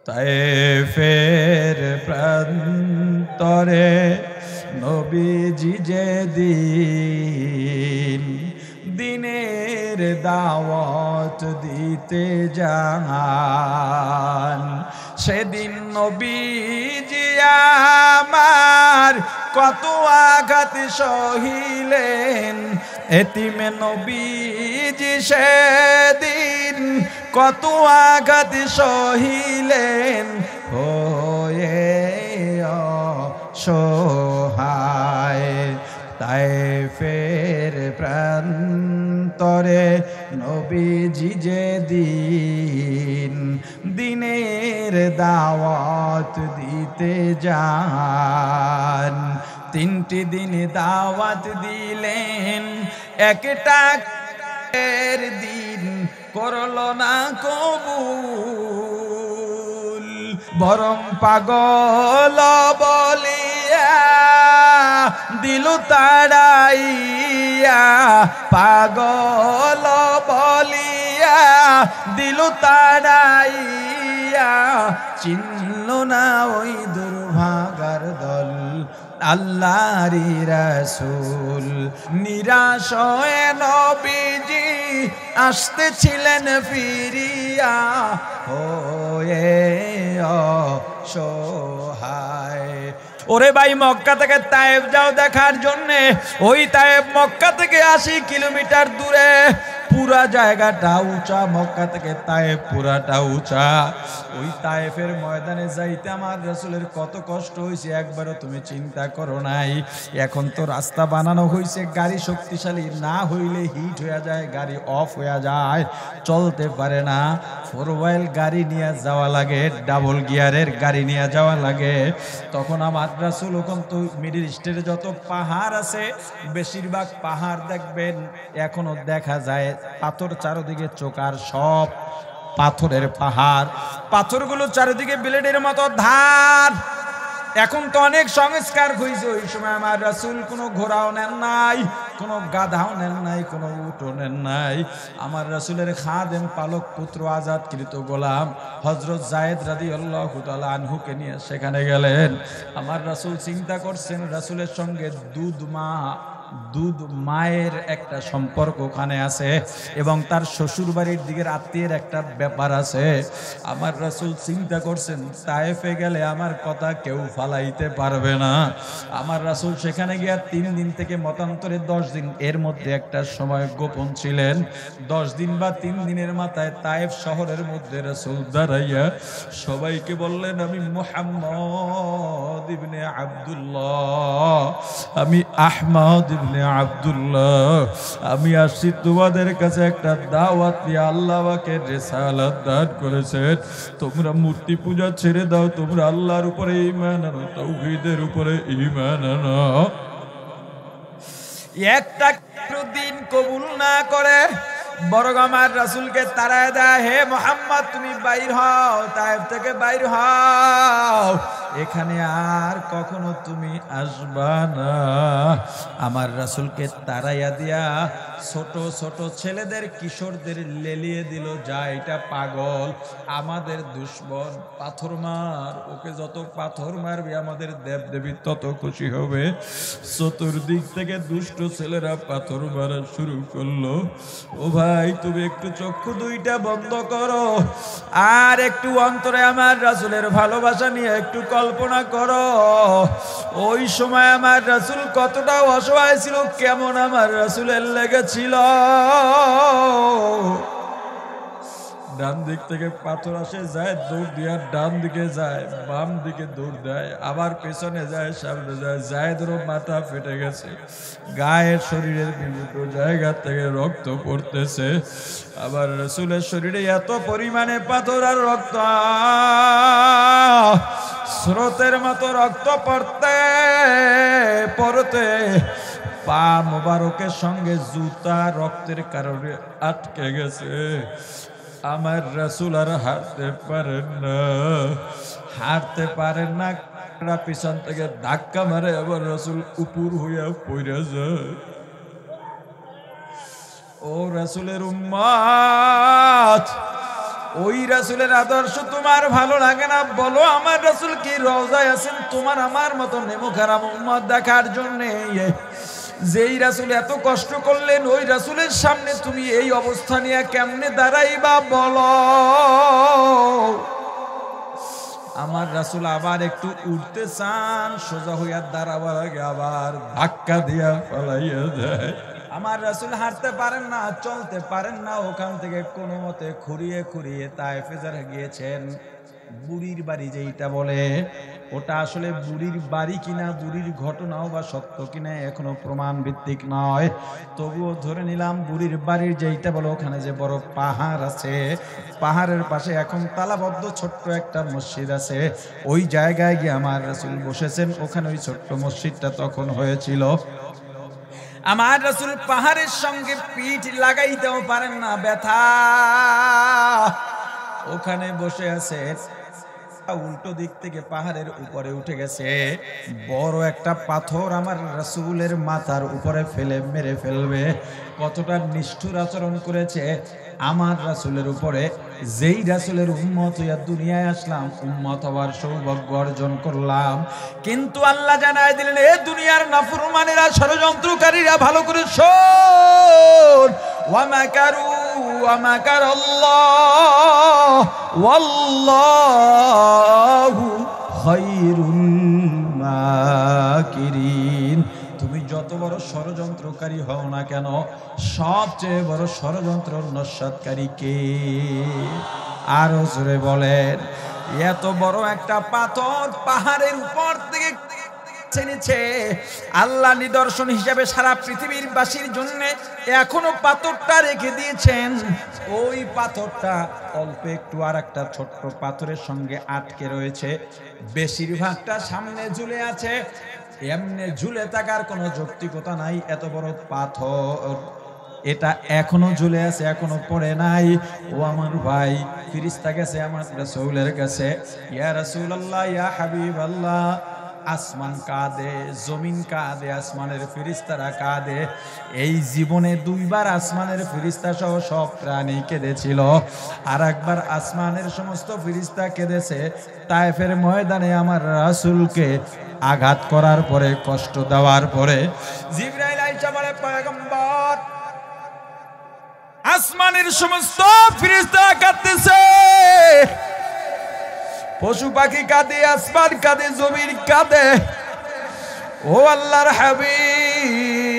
তায়েফের প্রান্তরে নবীজি যেদিন দিনের দাওয়াত দিতে যান, সেদিন নবীজি আমার কত আঘাত সহিলেন। এতিমে নবীজি সেদিন কত আঘাত সহিলেন, হয়ে অসহায়। তায়েফের প্রান্তরে নবীজি যেদিন দিনের দাওয়াত দিতে যান, 3টি দিন দাওয়াত দিলেন, একটা দিন করল না কবুল, বরং পাগল বলিয়া দিল তাড়াইয়া, পাগল বলিয়া দিল তাড়াইয়া, চিনল না ওই দুর্ভাগার দল আল্লাহরি রাসূল। নিরাশ হয়ে নবীজি আসতেছিলেন ফিরিয়া, হয়ে অসহায়। ওরে ভাই, মক্কা থেকে তায়েফ যাও দেখার জন্যে, ওই তায়েফ মক্কা থেকে 80 কিলোমিটার দূরে। পুরা জায়গাটা উঁচা, মক্কা থেকে তায়েফ পুরাটা উঁচা। ওই তায়েফের ময়দানে যাইতে আমার রাসূলের কত কষ্ট হয়েছে একবারও তুমি চিন্তা করো নাই। এখন তো রাস্তা বানানো হয়েছে, গাড়ি শক্তিশালী না হইলে হিট হয়ে যায়, গাড়ি অফ হয়ে যায়, চলতে পারে না। 4 হুইল গাড়ি নিয়ে যাওয়া লাগে, ডাবল গিয়ারের গাড়ি নিয়ে যাওয়া লাগে। তখন আমার রাসূল, ওখান তো মিডল ইস্টের যত পাহাড় আছে বেশিরভাগ পাহাড় দেখবেন এখনো দেখা যায় পাথর চারদিকে চোকার, সব পাথরের পাহাড়, পাথরগুলো চারিদিকে ব্লেডের মতো ধার। এখন তো অনেক সংস্কার হয়েছে, ওই সময় আমার রাসূল কোনো ঘোড়াও নেন নাই, কোনো গাধাও নেন নাই, কোনো উটও নেন নাই। আমার রাসূলের খাদেম পালক পুত্র আজাদকৃত গোলাম হযরত যায়েদ রাদিয়াল্লাহু তাআলা আনহুকে নিয়ে সেখানে গেলেন। আমার রাসূল চিন্তা করছেন, রাসূলের সঙ্গে দুধ মায়ের একটা সম্পর্ক ওখানে আছে এবং তার শ্বশুর বাড়ির দিকের আত্মীয়ের একটা ব্যাপার আছে। আমার রাসূল চিন্তা করছেন, তায়েফে গেলে আমার কথা কেউ ফালাইতে পারবে না। আমার রাসূল সেখানে গিয়ে 3 দিন থেকে মতান্তরে 10 দিন, এর মধ্যে একটা সময় গোপন ছিলেন। 10 দিন বা 3 দিনের মাথায় তায়েফ শহরের মধ্যে রাসূল দাঁড়াইয়া সবাইকে বললেন, আমি মুহাম্মদ ইবনে আব্দুল্লাহ, আমি আহমদ ইবনে আব্দুল্লাহ, আমি আসছি তোমাদের কাছে একটা দাওয়াত নিয়ে। আল্লাহ আমাকে রিসালাত দান করেছেন, তোমরা মূর্তি পূজা ছেড়ে দাও, তোমরা আল্লাহর উপরে ঈমান আনো, তাওহীদের উপরে ঈমান আনো। একটা দিন কবুল না করে বরং আমার রাসূলকে তাড়ায় দেয়, হে মুহাম্মদ তুমি বাইর হও, তায়েফ থেকে বাইর হও, এখানে আর কখনো তুমি আসবা না। আমার রাসূলকে তাড়াইয়া দিয়া ছোট ছোট ছেলেদের, কিশোরদের লেলিয়ে দিল, যা এটা পাগল, আমাদের দুশমন, পাথর মার, ওকে যত পাথর মারবে আমাদের দেবদেবী তত খুশি হবে। চতুর্দিক থেকে দুষ্ট ছেলেরা পাথর মারা শুরু করলো। ও ভাই, তুমি একটু চক্ষু দুইটা বন্ধ করো আর একটু অন্তরে আমার রাসূলের ভালোবাসা নিয়ে একটু কল্পনা করো। ওই সময় আমার রাসূল কতটা অসহায় ছিল, কেমন আমার রাসূলের লেগেছিল। ডান দিক থেকে পাথর আসে, যায় দৌড় দিয়া ডান দিকে যায়, বাম দিকে দৌড় দেয়, আবার পেছনে যায়, সামনে যায়। যায়েদেরও মাথা ফেটে গেছে, গায়ের শরীরের বিভিন্ন জায়গা থেকে রক্ত পড়তেছে। আবার রাসূলের শরীরে এত পরিমাণে পাথর আর রক্ত, স্রোতের মতো রক্ত পড়তে পড়তে পা মোবারকের সঙ্গে জুতা রক্তের কারণে আটকে গেছে। আমার রাসূল আর হাঁটতে পারেন না, হাঁটতে পারেন না, পিছন থেকে ধাক্কা মারে, আবার রাসূল উপর হইয়া পড়ে যায়। ও রাসূলের উম্মত, ওই রাসূলের আদর্শ তোমার ভালো লাগে না? বলো আমার রাসূল কি রওজায় আছেন তোমার আমার মতো নেমুখারাম উম্মত দেখার জন্য? যেই রাসূল এত কষ্ট করলেন ওই রাসূলের সামনে তুমি এই অবস্থা নিয়ে কেমনে দাঁড়াইবা বলো? আমার রাসূল আবার একটু উঠতে চান, সোজা হইয়া দাঁড়াবার আগে আবার ধাক্কা দিয়া ফলাইয়া যায়। আমার রাসূল হাঁটতে পারেন না, চলতে পারেন না, ওখান থেকে কোনো মতে খুঁড়িয়ে খুঁড়িয়ে তায়েফে যারা গিয়েছেন, বুড়ির বাড়ি যেইটা বলে ওটা আসলে বুড়ির বাড়ি কিনা, বুড়ির ঘটনাও বা সত্য কিনা এখনো প্রমাণ ভিত্তিক নয়, তবুও ধরে নিলাম বুড়ির বাড়ির যেইটা বলে ওখানে যে বড় পাহাড় আছে, পাহাড়ের পাশে এখন তালাবদ্ধ ছোট্ট একটা মসজিদ আছে, ওই জায়গায় গিয়ে আমার রাসূল বসেছেন। ওখানে ওই ছোট্ট মসজিদটা তখন হয়েছিল। আমার রাসূল পাহাড়ের সঙ্গে পিঠ লাগাইতেও পারেন না, ব্যথা। ওখানে বসে আছে, উল্টো দিক থেকে পাহাড়ের উপরে উঠে গেছে বড় একটা পাথর আমার রাসূলের মাথার উপরে ফেলে মেরে ফেলবে। কতটা নিষ্ঠুর আচরণ করেছে আমার রাসূলের উপরে। যেই রাসূলের উম্মত হইয়া দুনিয়ায় আসলাম, উম্মত হওয়ার সৌভাগ্য অর্জন করলাম, কিন্তু আল্লাহ জানায় দিলেন এ দুনিয়ার নাফরমানেরা, ষড়যন্ত্রকারীরা, ভালো করে শোন, ওয়া মাকারু ওয়া মাকারাল্লাহ ওয়াল্লাহু খায়রুল মাকিরিন। তুমি যত বড় ষড়যন্ত্রকারী হও না কেন, সবচেয়ে বড় ষড়যন্ত্র নস্যাৎকারী কে? আরো জোরে বলেন। এত বড় একটা পাথর পাহাড়ের উপর থেকে নিচে আল্লাহ নিদর্শন হিসাবে সারা পৃথিবীর বাসীর জন্য এখনো পাথরটা রেখে দিয়েছেন। ওই পাথরটা অল্প একটু আর একটা ছোট্ট পাথরের সঙ্গে আটকে রয়েছে, বেশিরভাগটা সামনে ঝুলে আছে। এমনি ঝুলে থাকার কোনো যৌক্তিকতা নাই। এত বড় পাথর এটা এখনো ঝুলে আছে, এখনো পড়ে নাই। ও আমার ভাই, ফেরেশতা গেছে আমার রাসূলের কাছে, ইয়া রাসূলুল্লাহ, ইয়া হাবিবাল্লাহ, আসমান কাঁদে, জমিন কাঁদে, আসমানের ফেরেশতারা কাঁদে। এই জীবনে দুইবার আসমানের ফেরেশতা সহ সব প্রাণী কেঁদেছিল, আর একবার আসমানের সমস্ত ফেরেশতা কেঁদেছে তায়েফের ময়দানে আমার রাসূলকে আঘাত করার পরে, কষ্ট দেওয়ার পরে। জিবরাইল আইসা বলে, পয়গম্বর, আসমানের সমস্ত ফেরেশতা কাঁদতেছে, পশু পাখি কাঁদে, আসমান কাঁদে, জমিন কাঁদে। ও আল্লাহর হাবিব,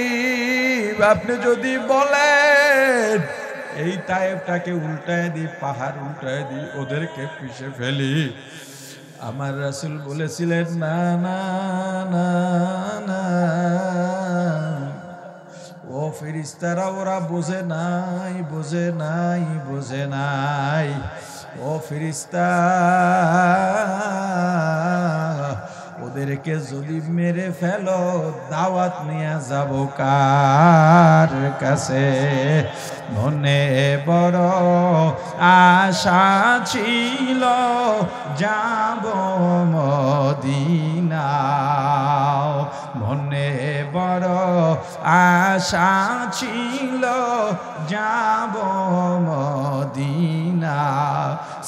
আপনি যদি বলেন এই তায়েফটাকে উল্টায় দি, পাহাড় উল্টায় দি, ওদেরকে পিষে ফেলি। আমার রাসূল বলেছিলেন না না না না, ও ফেরেশতারা ওরা বোঝে নাই, বোঝে নাই, বোঝে নাই। ও ফেরেশতা, ওদেরকে যদি মেরে ফেলো দাওয়াত নিয়ে যাব কার কাছে? মনে বড় আশা ছিল যাব মদিনা, মনে বড় আশা ছিল যাব মদিনা।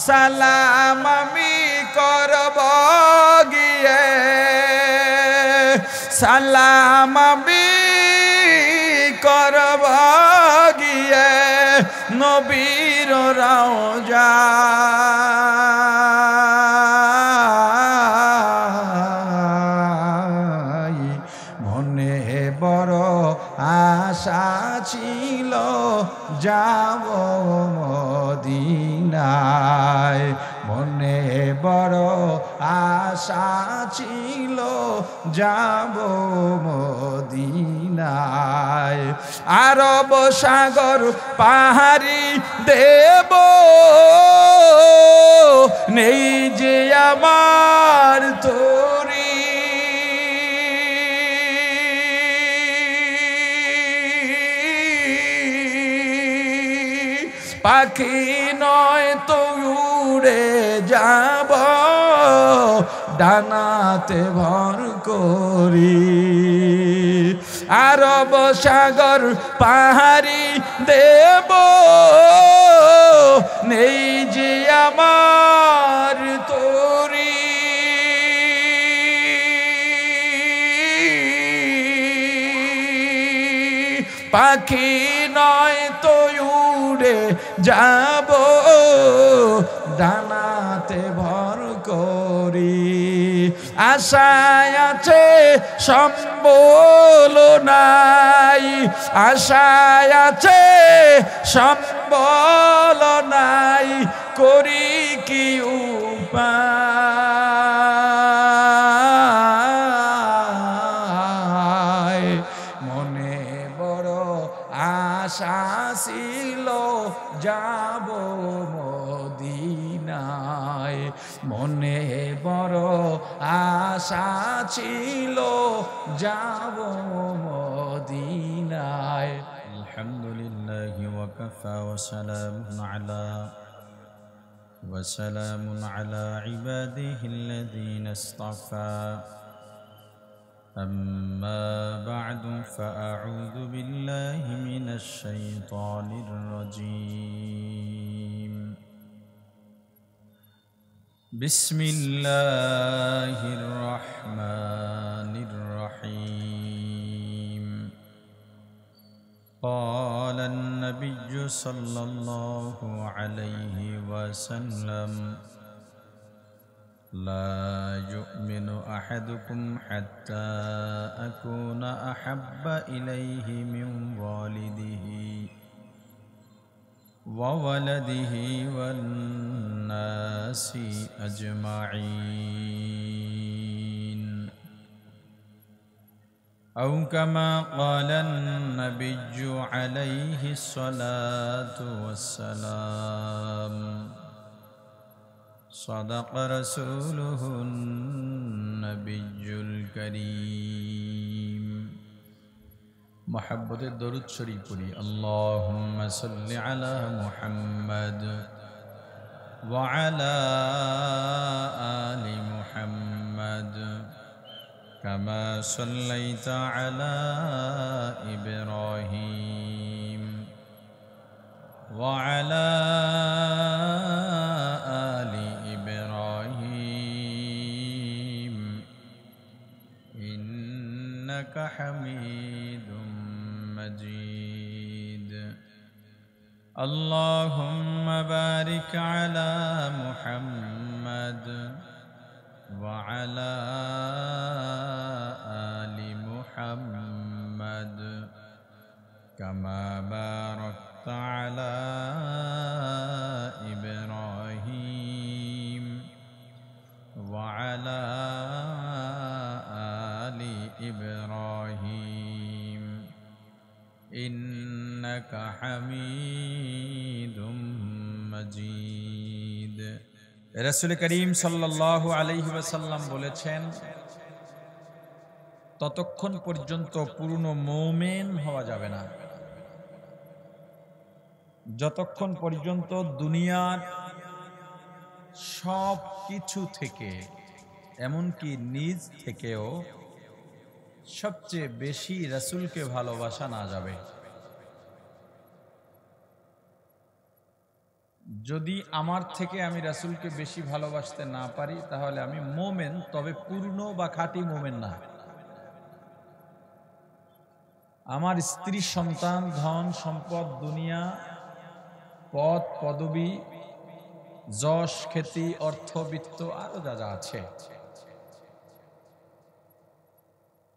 সালাম আমি করব গিয়ে, সালাম আমি করব গিয়ে নবীর রওজা। মনে বড় আশা ছিল যাব মদিনায়, মনে বড় আশা ছিল যাব মদিনায়। আরব সাগর পাহাড়ি দেব নেই যে আমার তরি, পাখি নয় তো উড়ে যাব ডানাতে ভর করি। আরব সাগর পাহাড়ি দেব নেই যে আমার তোরি পাখি নয় তো উড়ে যাব ডানাতে ভর করি আশায় আছে সম্বল নাই আশায় আছে সম্বল নাই করি কি উপায় মনে বড় আশা ছিল যাব মদিনায় মনে বড় আশা ছিল যাব মদিনায় আলহামদুলিল্লাহি ওয়া কাফা ওয়া সালামুন আলা ইবাদিহিল্লাযীনা ইসতাফা أما بعد فأعوذ بالله من الشيطان الرجيم بسم الله الرحمن الرحيم قال النبي صلى الله عليه وسلم لا يؤمن أحدكم حتى أكون أحب إليه من والده وولده والناس أجمعين أو كما قال النبي عليه الصلاة والسلام صدق رسوله النبي الكريم محبت درود شریف پڑھی اللهم صل على محمد وعلى آل محمد كما صليت على إبراهيم وعلى آل إبراهيم إنك حميد مجيد اللهم بارك على محمد وعلى آل محمد كما باركت على إبراهيم وعلى آل إبراهيم إنك حميد مجيد রাসূল করিম সাল্লাল্লাহু আলাইহি ওয়াসাল্লাম বলেছেন ততক্ষণ পর্যন্ত পূর্ণ মুমিন হওয়া যাবে না যতক্ষণ পর্যন্ত দুনিয়ার সব কিছু থেকে এমনকি নিজ থেকেও সবচেয়ে বেশি রাসূলকে ভালোবাসা না যাবে যদি আমার থেকে আমি রাসূলকে বেশি ভালোবাসতে না পারি তাহলে আমি মুমিন তবে পূর্ণ বা খাঁটি মুমিন না আমার স্ত্রী সন্তান ধন সম্পদ দুনিয়া পদ পদবী যশ খ্যাতি অর্থ বিত্ত আরো যা যা আছে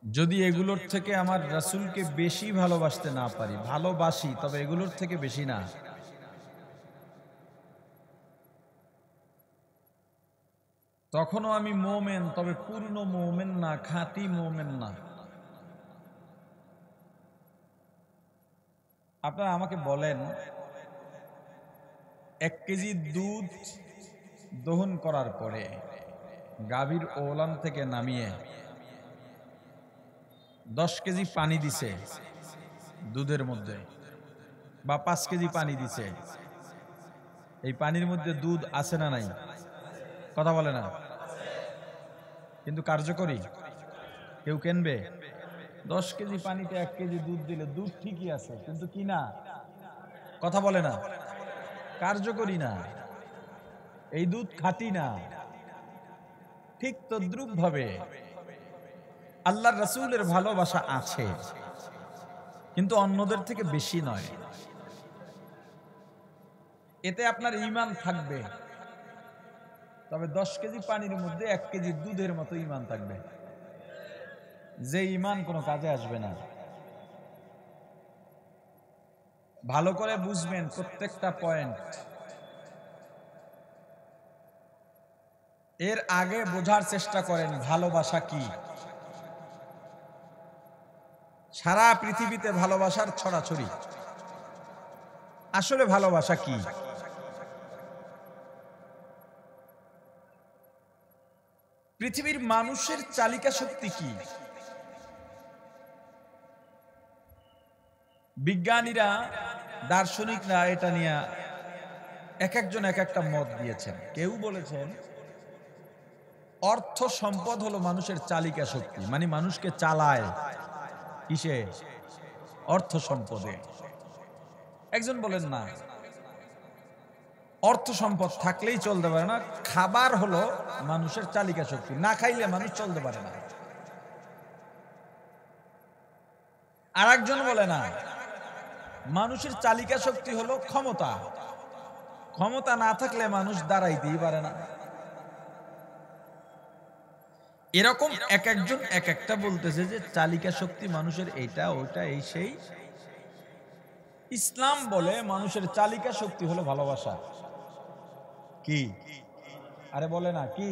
যদি এগুলোর থেকে আমার রাসূলকে বেশি ভালোবাসতে না পারি ভালোবাসি তবে এগুলোর থেকে বেশি না তখনও আমি মুমিন তবে পূর্ণ মুমিন না খাঁটি মুমিন না আপনারা আমাকে বলেন 1 কেজি দুধ দহন করার পরে গাভীর ওলান থেকে নামিয়ে 10 কেজি পানি দিছে দুধের মধ্যে বা 5 কেজি পানি দিছে এই পানির মধ্যে দুধ আছে না নাই কথা বলে না কিন্তু কার্যকরী কেউ কিনবে 10 কেজি পানিতে 1 কেজি দুধ দিলে দুধ ঠিকই আছে, কিন্তু কি না, কথা বলে না, কার্যকরী না, এই দুধ খাঁটি না। ঠিক তদ্রুপ ভাবে আল্লাহর রাসূলের ভালোবাসা আছে, কিন্তু অন্যদের থেকে বেশি নয়। এতে আপনার ঈমান থাকবে, তবে 10 কেজি পানির মধ্যে 1 কেজি দুধের মতো ঈমান থাকবে, যে ঈমান কোনো কাজে আসবে না। ভালো করে বুঝবেন প্রত্যেকটা পয়েন্ট। এর আগে বোঝার চেষ্টা করেন ভালোবাসা কি। সারা পৃথিবীতে ভালোবাসার ছড়াছড়ি, আসলে ভালোবাসা কি? পৃথিবীর মানুষের চালিকা শক্তি কি? বিজ্ঞানীরা, দার্শনিকরা এটা নিয়ে এক একজন এক একটা মত দিয়েছেন। কেউ বলেছেন অর্থ সম্পদ হলো মানুষের চালিকা শক্তি, মানে মানুষকে চালায় কিসে? অর্থ সম্পদে। একজন বলেন না, অর্থ সম্পদ থাকলেই চলতে পারে না, খাবার হলো মানুষের চালিকা শক্তি, না খাইলে মানুষ চলতে পারে না। আর একজন বলে না, মানুষের চালিকা শক্তি হলো ক্ষমতা, ক্ষমতা না থাকলে মানুষ দাঁড়াইতেই পারে না। এরকম এক একজন এক একটা বলতেছে যে চালিকা শক্তি মানুষের এইটা ওইটা এই সেই। ইসলাম বলে মানুষের চালিকা শক্তি হলো ভালোবাসা। কি? আরে বলে না কি?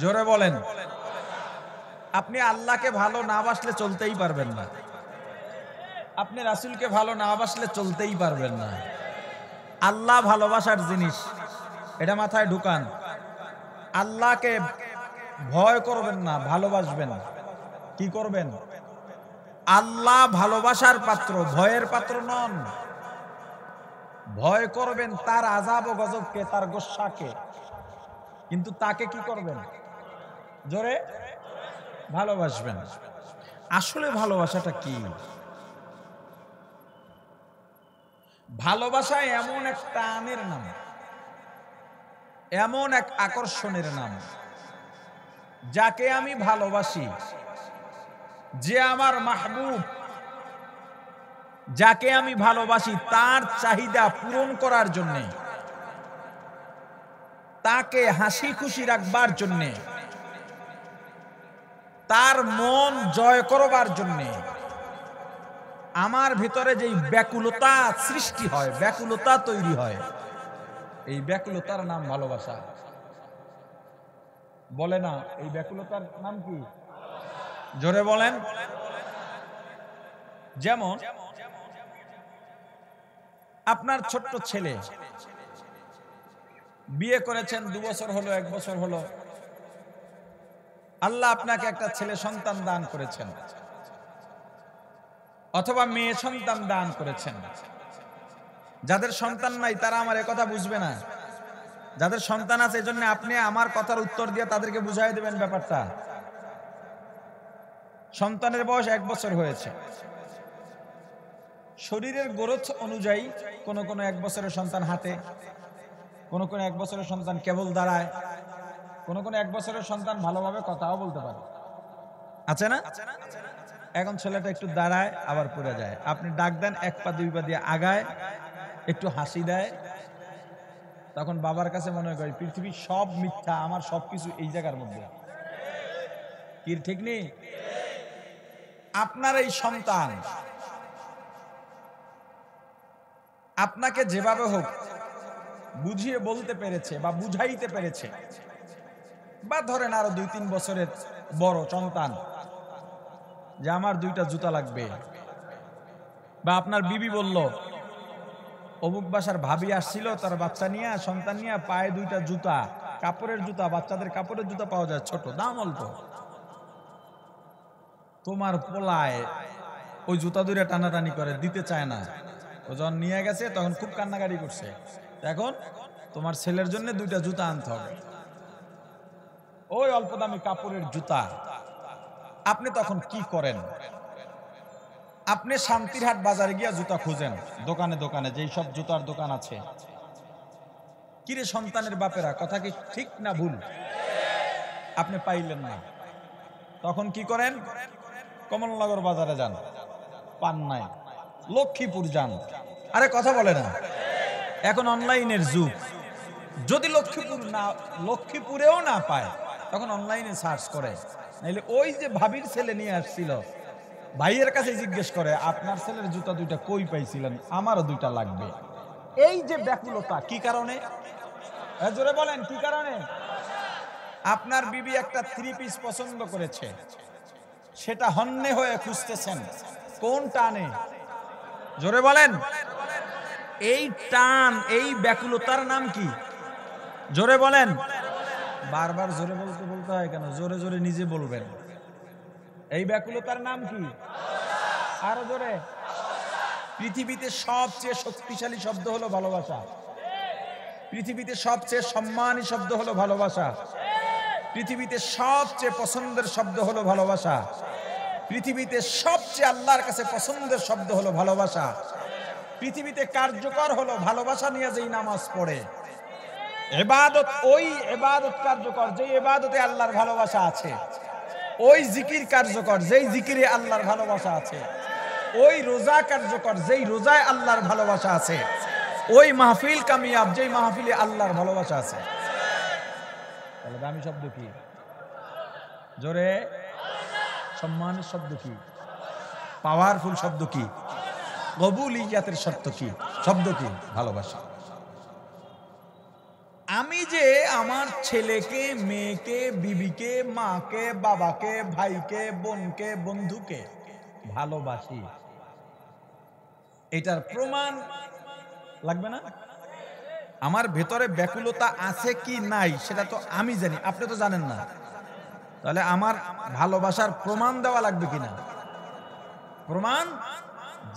জোরে বলেন। আপনি আল্লাহকে ভালো না বাসলে চলতেই পারবেন না, আপনি রাসূলকে ভালো না বাসলে চলতেই পারবেন না। আল্লাহ ভালোবাসার জিনিস, এটা মাথায় ঢুকান। আল্লাহকে ভয় করবেন না, ভালোবাসবেন। কি করবেন? আল্লাহ ভালোবাসার পাত্র, ভয়ের পাত্র নন। ভয় করবেন তার আযাব ও গজবকে, তার গোসাকে, কিন্তু তাকে কি করবেন? জোরে ভালোবাসবেন। আসলে ভালোবাসাটা কি? ভালোবাসা এমন এক টানের নাম, এমন এক আকর্ষণের নাম, যাকে আমি ভালোবাসি, যে আমার মাহবুব, যাকে আমি ভালোবাসি তার চাহিদা পূরণ করার জন্য, তাকে হাসি খুশি রাখবার জন্য, তার মন জয় করবার জন্য আমার ভিতরে যেই ব্যাকুলতা সৃষ্টি হয়, ব্যাকুলতা তৈরি হয়, এই ব্যাকুলতার নাম ভালোবাসা। বলে না, এই ব্যাকুলতার নাম কি? জোরে বলেন। যেমন আপনার ছোট্ট ছেলে, বিয়ে করেছেন, 2 বছর হলো, 1 বছর হলো, আল্লাহ আপনাকে একটা ছেলে সন্তান দান করেছেন, অথবা মেয়ে সন্তান দান করেছেন। যাদের সন্তান নাই তারা আমার কথা বুঝবে না, যাদের সন্তান আছে এজন্য আপনি আমার কথার উত্তর দিয়ে তাদেরকে বুঝাই দেবেন ব্যাপারটা। সন্তানের বয়স 1 বছর হয়েছে, শরীরের গ্রোথ অনুযায়ী কোন কোন 1 বছরের সন্তান হাঁটে, কোন কোন 1 বছরের সন্তান কেবল দাঁড়ায়, কোন কোন 1 বছরের সন্তান ভালোভাবে কথাও বলতে পারে, আছে না? এখন ছেলেটা একটু দাঁড়ায় আবার পড়ে যায়, আপনি ডাক দেন 1 পা 2 পা দিয়ে আগায়, একটু হাসি দেয়, তখন বাবার কাছে মনে হয় পৃথিবীর সব মিথ্যা, আমার সবকিছু এই জায়গার মধ্যে। কি ঠিক নেই? আপনার এই সন্তান আপনাকে যেভাবে হোক বুঝিয়ে বলতে পেরেছে বা বুঝাইতে পেরেছে, বা ধরেন আরো 2-3 বছরের বড় সন্তান যে আমার 2টা জুতা লাগবে, বা আপনার বিবি বলল অমুক বাসার ভাবি আসছিল তার বাচ্চা নিয়ে, সন্তান নিয়ে, পায়ে 2টা জুতা, কাপড়ের জুতা, বাচ্চাদের কাপড়ের জুতা পাওয়া যায় ছোট, দাম অল্প, তোমার পোলায় ওই জুতা 2টা টানাটানি করে দিতে চায় না, ও যখন নিয়ে গেছে তখন খুব কান্নাকাটি করছে, এখন তোমার ছেলের জন্য 2টা জুতা আনতে হবে, ওই অল্প দামি কাপড়ের জুতা। আপনি তখন কি করেন? আপনি শান্তিরহাট বাজারে গিয়া জুতা খুঁজেন, দোকানে দোকানে যেই সব জুতার দোকান আছে। কিরে সন্তানের বাপেরা, কথা কি ঠিক না ভুল? আপনি পাইলেন না, তখন কি করেন? কমলনগর বাজারে যান, পান নাই, লক্ষ্মীপুর যান। আরে কথা বলে না, এখন অনলাইনের যুগ। যদি লক্ষ্মীপুরেও না পায়, তখন অনলাইনে সার্চ করে। নাইলে ওই যে ভাবির ছেলে নিয়ে আসছিল, ভাইয়ের কাছে জিজ্ঞেস করে, আপনার ছেলের জুতা দুইটা কই পাইছিলেন? আমারও দুইটা লাগবে। এই যে ব্যাকুলতা, কি কারণে? জোরে বলেন, কি কারণে? আপনার বিবি একটা 3 পিস পছন্দ করেছে, সেটা হন্যে হয়ে খুঁজতেছেন, কোন টানে? জোরে বলেন। এই টান, এই ব্যাকুলতার নাম কি? জোরে বলেন। বারবার জোরে বলতে বলতে হয় কেন? জোরে জোরে নিজে বলবেন। এই ব্যাকুলতার নাম কি? আরো জোরে। পৃথিবীতে সবচেয়ে শক্তিশালী শব্দ হলো ভালোবাসা। পৃথিবীতে সবচেয়ে সম্মানী শব্দ হলো ভালোবাসা। পৃথিবীতে সবচেয়ে পছন্দের শব্দ হলো ভালোবাসা। পৃথিবীতে সবচেয়ে আল্লাহর কাছে পছন্দের শব্দ হলো ভালোবাসা। পৃথিবীতে কার্যকর হলো ভালোবাসা নিয়ে যেই নামাজ পড়ে। ইবাদত, ওই ইবাদত কার্যকর যেই ইবাদতে আল্লাহর ভালোবাসা আছে। ওই জিকির কার্যকর যেই জিকিরে আল্লাহর ভালোবাসা আছে। ওই রোজা কার্যকর যেই রোজায় আল্লাহর ভালোবাসা আছে। ওই মাহফিল কামিয়াব যেই মাহফিলে আল্লাহর ভালোবাসা আছে। তাহলে দামি শব্দ কি? জোরে। সম্মানের শব্দ কি? পাওয়ারফুল শব্দ কি? কবুলিয়াতের শর্ত কি? শব্দ কি? ভালোবাসা। আমি যে আমার ছেলেকে, মেয়েকে, বিবিকে, মাকে, বাবাকে, ভাইকে, বোনকে, বন্ধুকে ভালোবাসি, এটার প্রমাণ লাগবে না? আমার ভেতরে ব্যাকুলতা আছে কি নাই সেটা তো আমি জানি, আপনি তো জানেন না। তাহলে আমার ভালোবাসার প্রমাণ দেওয়া লাগবে কিনা? প্রমাণ,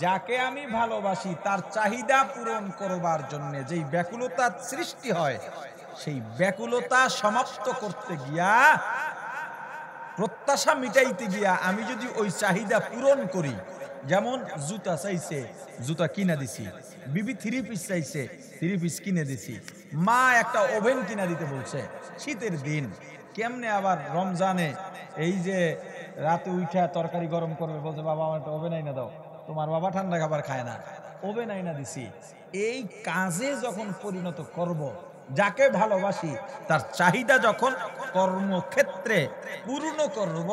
যাকে আমি ভালোবাসি তার চাহিদা পূরণ করবার জন্য যেই ব্যাকুলতার সৃষ্টি হয়, সেই ব্যাকুলতা সমাপ্ত করতে গিয়া, প্রত্যাশা মিটাইতে গিয়া আমি যদি ওই চাহিদা পূরণ করি, যেমন জুতা চাইছে, জুতা কিনা দিছি। বিবি 3 পিস চাইছে, 3 পিস কিনে দিছি। মা একটা ওভেন কিনা দিতে বলছে, শীতের দিন। কেমনে আবার রমজানে এই যে রাতে উঠা তরকারি গরম করবে, বলছে বাবা আমার একটা ওভেন আইনা দাও। তোমার বাবা ঠান্ডা খাবার খায় না, ওভেন আইনা দিছি। এই কাজে যখন পরিণত করব, যাকে ভালোবাসি তার চাহিদা যখন কর্মক্ষেত্রে পূর্ণ করব,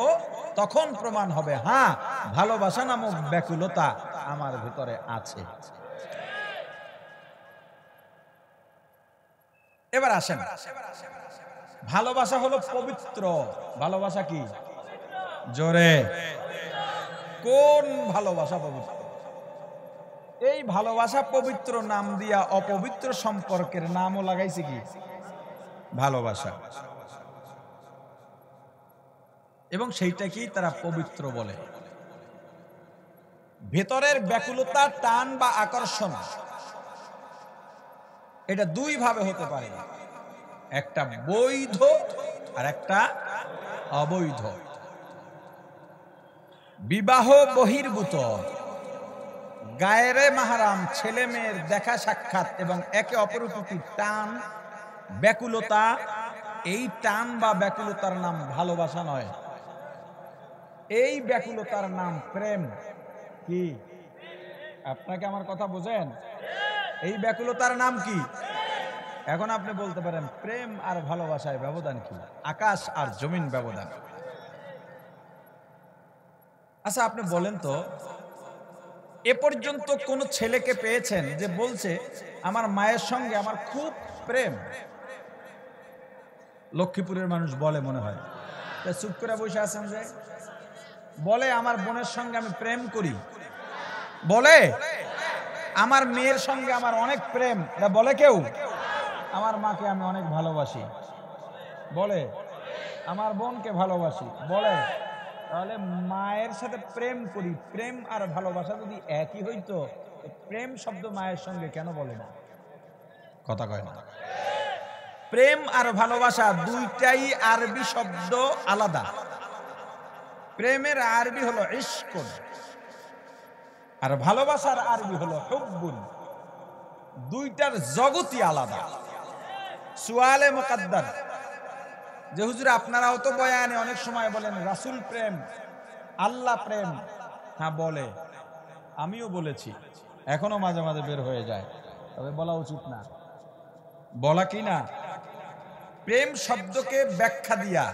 তখন প্রমাণ হবে হ্যাঁ, ভালোবাসা নামক ব্যাকুলতা আমার ভিতরে আছে। এবার আসেন, ভালোবাসা হলো পবিত্র। ভালোবাসা কি? জোরে। কোন ভালোবাসা পবিত্র? এই ভালোবাসা পবিত্র নাম দিয়া অপবিত্র সম্পর্কের নামও লাগাইছে কি? ভালোবাসা। এবং সেইটাকেই তারা পবিত্র বলে। ভেতরের ব্যাকুলতা, টান বা আকর্ষণ, এটা দুই ভাবে হতে পারে, একটা বৈধ আর একটা অবৈধ। বিবাহ বহির্ভূত গায়েরে মাহারাম ছেলে মেয়ের দেখা সাক্ষাৎ এবং একে অপরের প্রতি টান, ব্যাকুলতা, এই টান বা ব্যাকুলতার নাম ভালোবাসা নয়। এই ব্যাকুলতার নাম প্রেম। কি আপনাকে আমার কথা বোঝেন? এই ব্যাকুলতার নাম কি? এখন আপনি বলতে পারেন প্রেম আর ভালোবাসায় ব্যবধান কি? আকাশ আর জমিন ব্যবধান। আচ্ছা আপনি বলেন তো, এ পর্যন্ত কোন ছেলেকে পেয়েছেন যে বলছে আমার মায়ের সঙ্গে আমার খুব প্রেম? লক্ষ্মীপুরের মানুষ বলে মনে হয়, চুপ করে বসে আছেন যে। বলে আমার বোনের সঙ্গে আমি প্রেম করি, বলে আমার মেয়ের সঙ্গে আমার অনেক প্রেম, বলে কেউ? আমার মাকে আমি অনেক ভালোবাসি, বলে আমার বোনকে ভালোবাসি, বলে। তাহলে মায়ের সাথে প্রেম করি, প্রেম আর ভালোবাসা যদি একই হইতো, প্রেম শব্দ মায়ের সঙ্গে কেন বলে না? কথা কয় না। প্রেম আর ভালোবাসা দুইটাই আরবি শব্দ, আলাদা। প্রেমের আরবি হলো ইশকুন, আর ভালোবাসার আরবি হলো হুব্বুন। দুইটার জগতই আলাদা। সুয়ালে মুকাদ্দার যে হুজুর আপনারাও তো বয়ানে অনেক সময় বলেন রাসূল প্রেম, আল্লাহ প্রেম। হ্যাঁ বলে, আমিও বলেছি, এখনো মাঝে মাঝে বের হয়ে যায়, তবে বলা উচিত না। বলা কি না? প্রেম শব্দকে ব্যাখ্যা দিয়া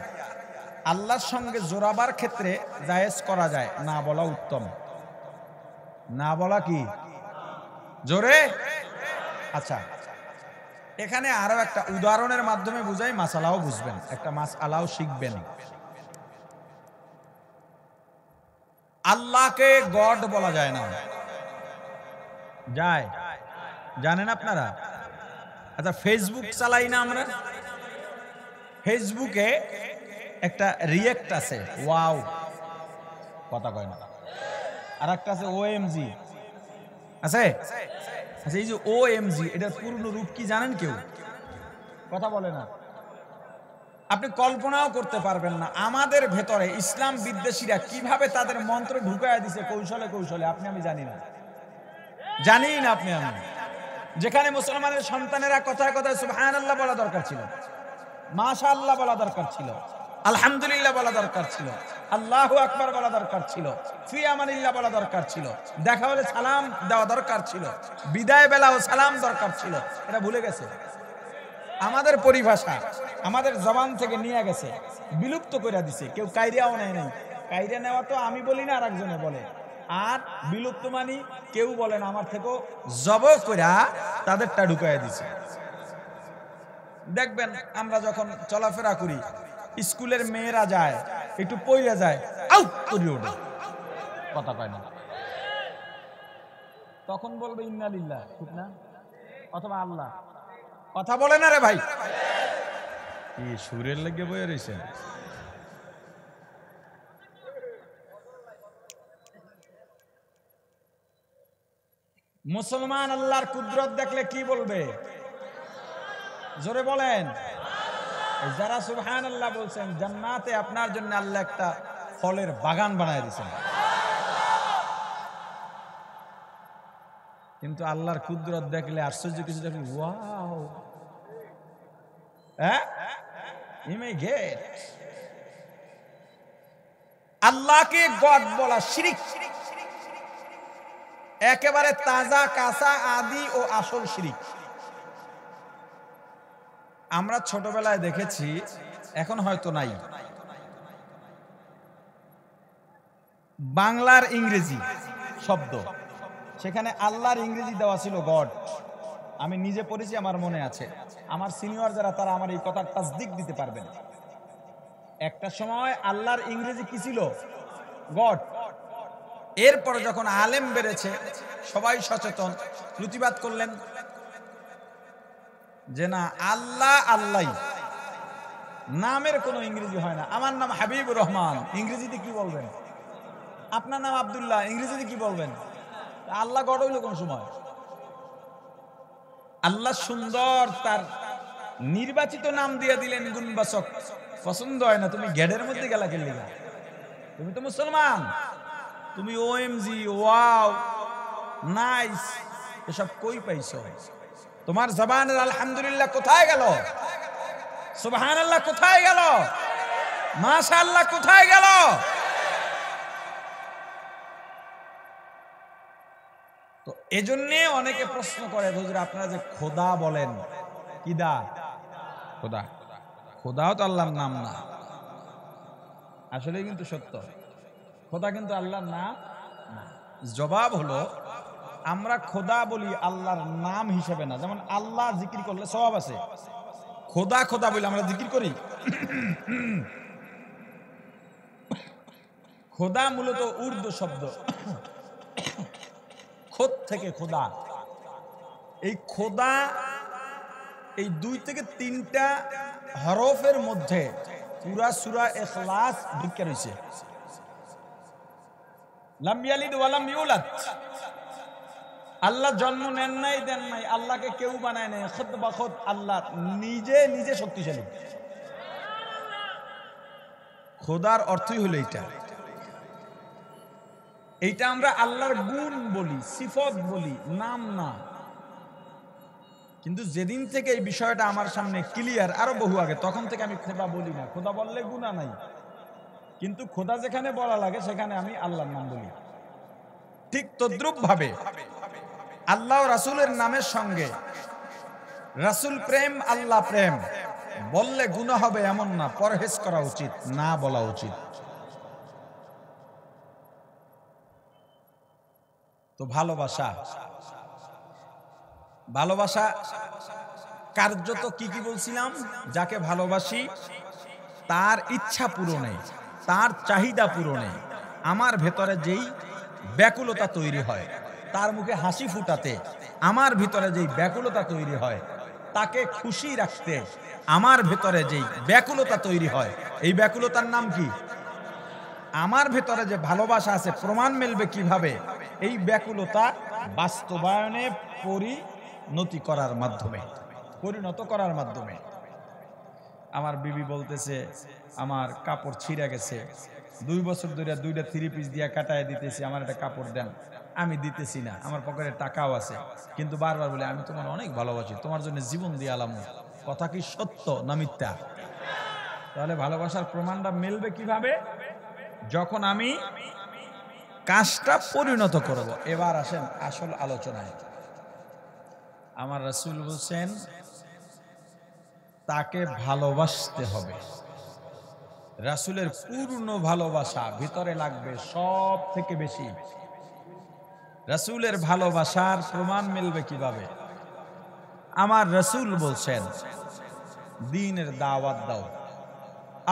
আল্লাহর সঙ্গে জোড়াবার ক্ষেত্রে জায়েজ করা যায়, না বলা উত্তম। না বলা কি জোরে? আচ্ছা, এখানে আরো একটা উদাহরণের মাধ্যমে বুঝাই, মাসালাও বুঝবেন, একটা মাসআলাও শিখবেন। আল্লাহকে গড বলা যায় না, যায়? জানেন আপনারা? আচ্ছা, ফেসবুক চালাই না আমরা, ফেসবুকে একটা রিয়েক্ট আছে, ওয়াও, কথা কয় না, আর একটা আছে ওএমজি আছে। আচ্ছা, এই যে ওএমজি, এটার পূর্ণ রূপ কি জানেন কেউ? কথা বলে না। আপনি কল্পনাও করতে পারবেন না আমাদের ভেতরে ইসলাম বিদ্বেষীরা কিভাবে তাদের মন্ত্র ঢুকায় দিছে কৌশলে কৌশলে। আপনি আমি জানি না, জানি না আপনি আমি। যেখানে মুসলমানের সন্তানেরা কথায় কথায় সুবহানাল্লাহ বলা দরকার ছিল, মাশাআল্লাহ বলা দরকার ছিল, আলহামদুলিল্লাহ বলা দরকার ছিল, আল্লাহু আকবার বলা দরকার ছিল, ফি আমানিল্লাহ বলা দরকার ছিল, দেখা হলে সালাম দেওয়া দরকার ছিল, বিদায় বেলাও সালাম দরকার ছিল, এটা ভুলে গেছে। আমাদের পরিভাষা আমাদের জবান থেকে নিয়ে গেছে, বিলুপ্ত করে দিছে। কেউ কায়রিয়াও নেয় নাই। কায়রিয়া নেওয়া তো আমি বলি না, আর একজনে বলে। আর বিলুপ্ত মানি কেউ বলেন, আমার থেকেও জব কইরা তাদেরটা ঢুকাইয়া দিছে। দেখবেন আমরা যখন চলাফেরা করি, স্কুলের মেয়েরা যায়, একটু পইরা যায়, আউ করি ওঠে, কথা কয় না, তখন বলবে ইন্না লিল্লাহ, ঠিক না? অথবা আল্লাহ, কথা বলে না রে ভাই, কি সুরের লেগে বয়ে রয়েছে। মুসলমান আল্লাহর কুদরত দেখলে কি বলবে? জোরে বলেন। যারা সুবহানাল্লাহ বলছেন, জান্নাতে আপনার জন্য আল্লাহ একটা ফলের বাগান বানায় দিয়েছেন। কিন্তু আল্লাহর কুদরত দেখলে, আশ্চর্য কিছু দেখলে, ওয়াও, you may get। আল্লাহকে গড বলা শিরক, একেবারে তাজা কাঁচা আদি ও আসল শিরক। আমরা ছোটবেলায় দেখেছি, এখন হয়তো নাই, বাংলার ইংরেজি শব্দ, সেখানে আল্লাহর ইংরেজি দেওয়া ছিল গড। আমি নিজে পড়েছি, আমার মনে আছে। আমার সিনিয়র যারা, তারা আমার এই কথার তাসদিক দিতে পারবেন। একটা সময় আল্লাহর ইংরেজি কি ছিল? গড। এরপর যখন আলেম বেড়েছে, সবাই সচেতন, প্রতিবাদ করলেন যে না, আল্লাহ আল্লাহ, নামের কোনো ইংরেজি হয় না। আমার নাম হাবিবুর রহমান, ইংরেজিতে কি বলবেন? আপনার নাম আব্দুল্লাহ, ইংরেজিতে কি বলবেন? আল্লাহ গড হইল কোন সময়? আল্লাহ সুন্দর তার নির্বাচিত নাম দিয়ে দিলেন গুণবাচক। পছন্দ হয় না, তুমি গেডের মধ্যে গেলা খেললি না, তুমি তো মুসলমান, তুমি ওএমজি, ওয়াও, নাইস, এসব কই পাইছো? তোমার জবানের আলহামদুলিল্লাহ কোথায় গেল? সুবহানাল্লাহ কোথায় গেল? মাশাআল্লাহ কোথায় গেল? তো এজন্যে অনেকে প্রশ্ন করে, হুজুর আপনারা যে খোদা বলেন, কিদা? খোদা। খোদাও তো আল্লাহর নাম না। আসলে কিন্তু সত্য, খোদা কিন্তু আল্লাহর নাম না। জবাব হলো, আমরা খোদা বলি আল্লাহর নাম হিসেবে না। যেমন আল্লাহ জিকির করলে সওয়াব আছে, খোদা খোদা বলি আমরা জিকির করি। খোদা মূলত উর্দু শব্দ, খোদ থেকে খোদা। এই খোদা, এই 2 থেকে 3টা হরফের মধ্যে পুরা সূরা ইখলাস ঢুকে রয়েছে। লাম ইয়ালিদ ওয়া লাম ইউলাদ, আল্লাহ জন্ম নেন নাই, দেন নাই, আল্লাহকে কেউ বানায় নাই, খুদ বা খুদ আল্লাহ নিজে নিজে শক্তিশালী। খোদার অর্থই হলো এটা। এইটা আমরা আল্লাহর গুণ বলি, সিফত বলি, নাম না। কিন্তু যেদিন থেকে এই বিষয়টা আমার সামনে ক্লিয়ার, আরো বহু আগে, তখন থেকে আমি খোদা বলি না। খোদা বললে গুনাহ নাই, কিন্তু খোদা যেখানে বলা লাগে সেখানে আমি আল্লাহর নাম বলি। ঠিক তদ্রুপ ভাবে আল্লাহ ও রাসূলের নামের সঙ্গে রাসূল প্রেম, আল্লাহ প্রেম বললে গুনাহ হবে এমন না, পরহেজ করা উচিত, না বলা উচিত। তো ভালোবাসা, ভালোবাসা কার্যত কি কি বলছিলাম? যাকে ভালোবাসি তার ইচ্ছা পূরণে, তার চাহিদা পূরণে আমার ভেতরে যেই ব্যাকুলতা তৈরি হয়, তার মুখে হাসি ফুটাতে আমার ভিতরে যেই ব্যাকুলতা তৈরি হয়, তাকে খুশি রাখতে আমার ভেতরে যেই ব্যাকুলতা তৈরি হয়, এই ব্যাকুলতার নাম কি? আমার ভেতরে যে ভালোবাসা আছে, প্রমাণ মিলবে কিভাবে? এই ব্যাকুলতা বাস্তবায়নে পরিণত করার মাধ্যমে। আমার বিবি বলতেছে আমার কাপড় ছিঁড়ে গেছে, 2 বছর ধরে 2টা 3 পিস দিয়ে কাটায় দিতেছি, আমার একটা কাপড় দেন। আমি দিতেছি না, আমার পকেটে টাকাও আছে, কিন্তু বারবার বলে আমি তোমার অনেক ভালোবাসি, তোমার জন্য জীবন দিয়ে আলাম। কথা কি সত্য না মিথ্যা? তাহলে ভালোবাসার প্রমাণটা মিলবে কিভাবে? যখন আমি কাজটা পরিণত করব। এবার আসেন আসল আলোচনায়। আমার রাসূল বলেন তাকে ভালোবাসতে হবে। রাসূলের পূর্ণ ভালোবাসা ভিতরে লাগবে সব থেকে বেশি। রাসূলের ভালোবাসার প্রমাণ মিলবে কিভাবে? আমার রাসূল বলছেন দ্বীনের দাওয়াত দাও।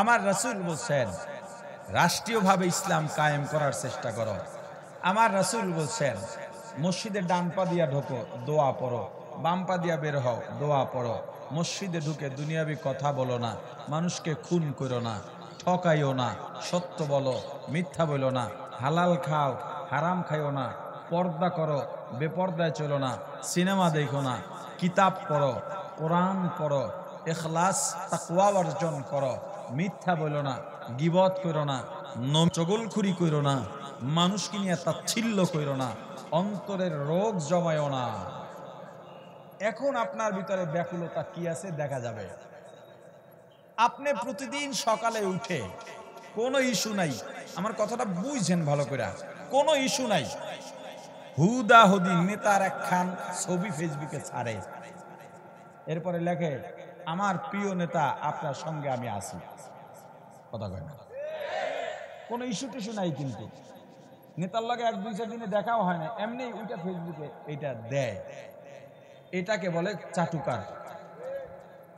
আমার রাসূল বলছেন রাষ্ট্রীয়ভাবে ইসলাম কায়েম করার চেষ্টা করো। আমার রাসূল বলছেন মসজিদে ডান পা দিয়া ঢোকো, দোয়া পড়ো, বাম পা দিয়া বের হও, দোয়া পড়ো। মসজিদে ঢুকে দুনিয়াবি কথা বলো না, মানুষকে খুন করো না, ঠকাইও না, সত্য বলো, মিথ্যা বলো না, হালাল খাও, হারাম খাইও না, পর্দা করো, বেপর্দায় চলো না, সিনেমা দেখো না, কিতাব পড়ো, কোরআন পড়ো, ইখলাস তাকওয়া অর্জন করো, মিথ্যা বলো না, গীবত করো না, চগলখুরি করো না, মানুষকে নিয়ে তাচ্ছিল্য করো না, অন্তরের রোগ জমায়ও না। এখন আপনার ভিতরে ব্যাকুলতা কি আছে দেখা যাবে। আপনি প্রতিদিন সকালে উঠে কোনো ইস্যু নাই, আমার কথাটা বুঝছেন ভালো করে, কোনো ইস্যু নাই, হুদা হুদি নেতার একখান ছবি ফেসবুকে ছাড়ে, এরপরে লেখে আমার প্রিয় নেতা আপনার সঙ্গে আমি আছি। কথা কয় না, কোনো ইস্যু টিস্যু নাই, কিন্তু নেতার লগে 1-2 দিনে দেখাও হয় না, এমনি ওইটা ফেসবুকে এটা দেয়। এটাকে বলে চাটুকার।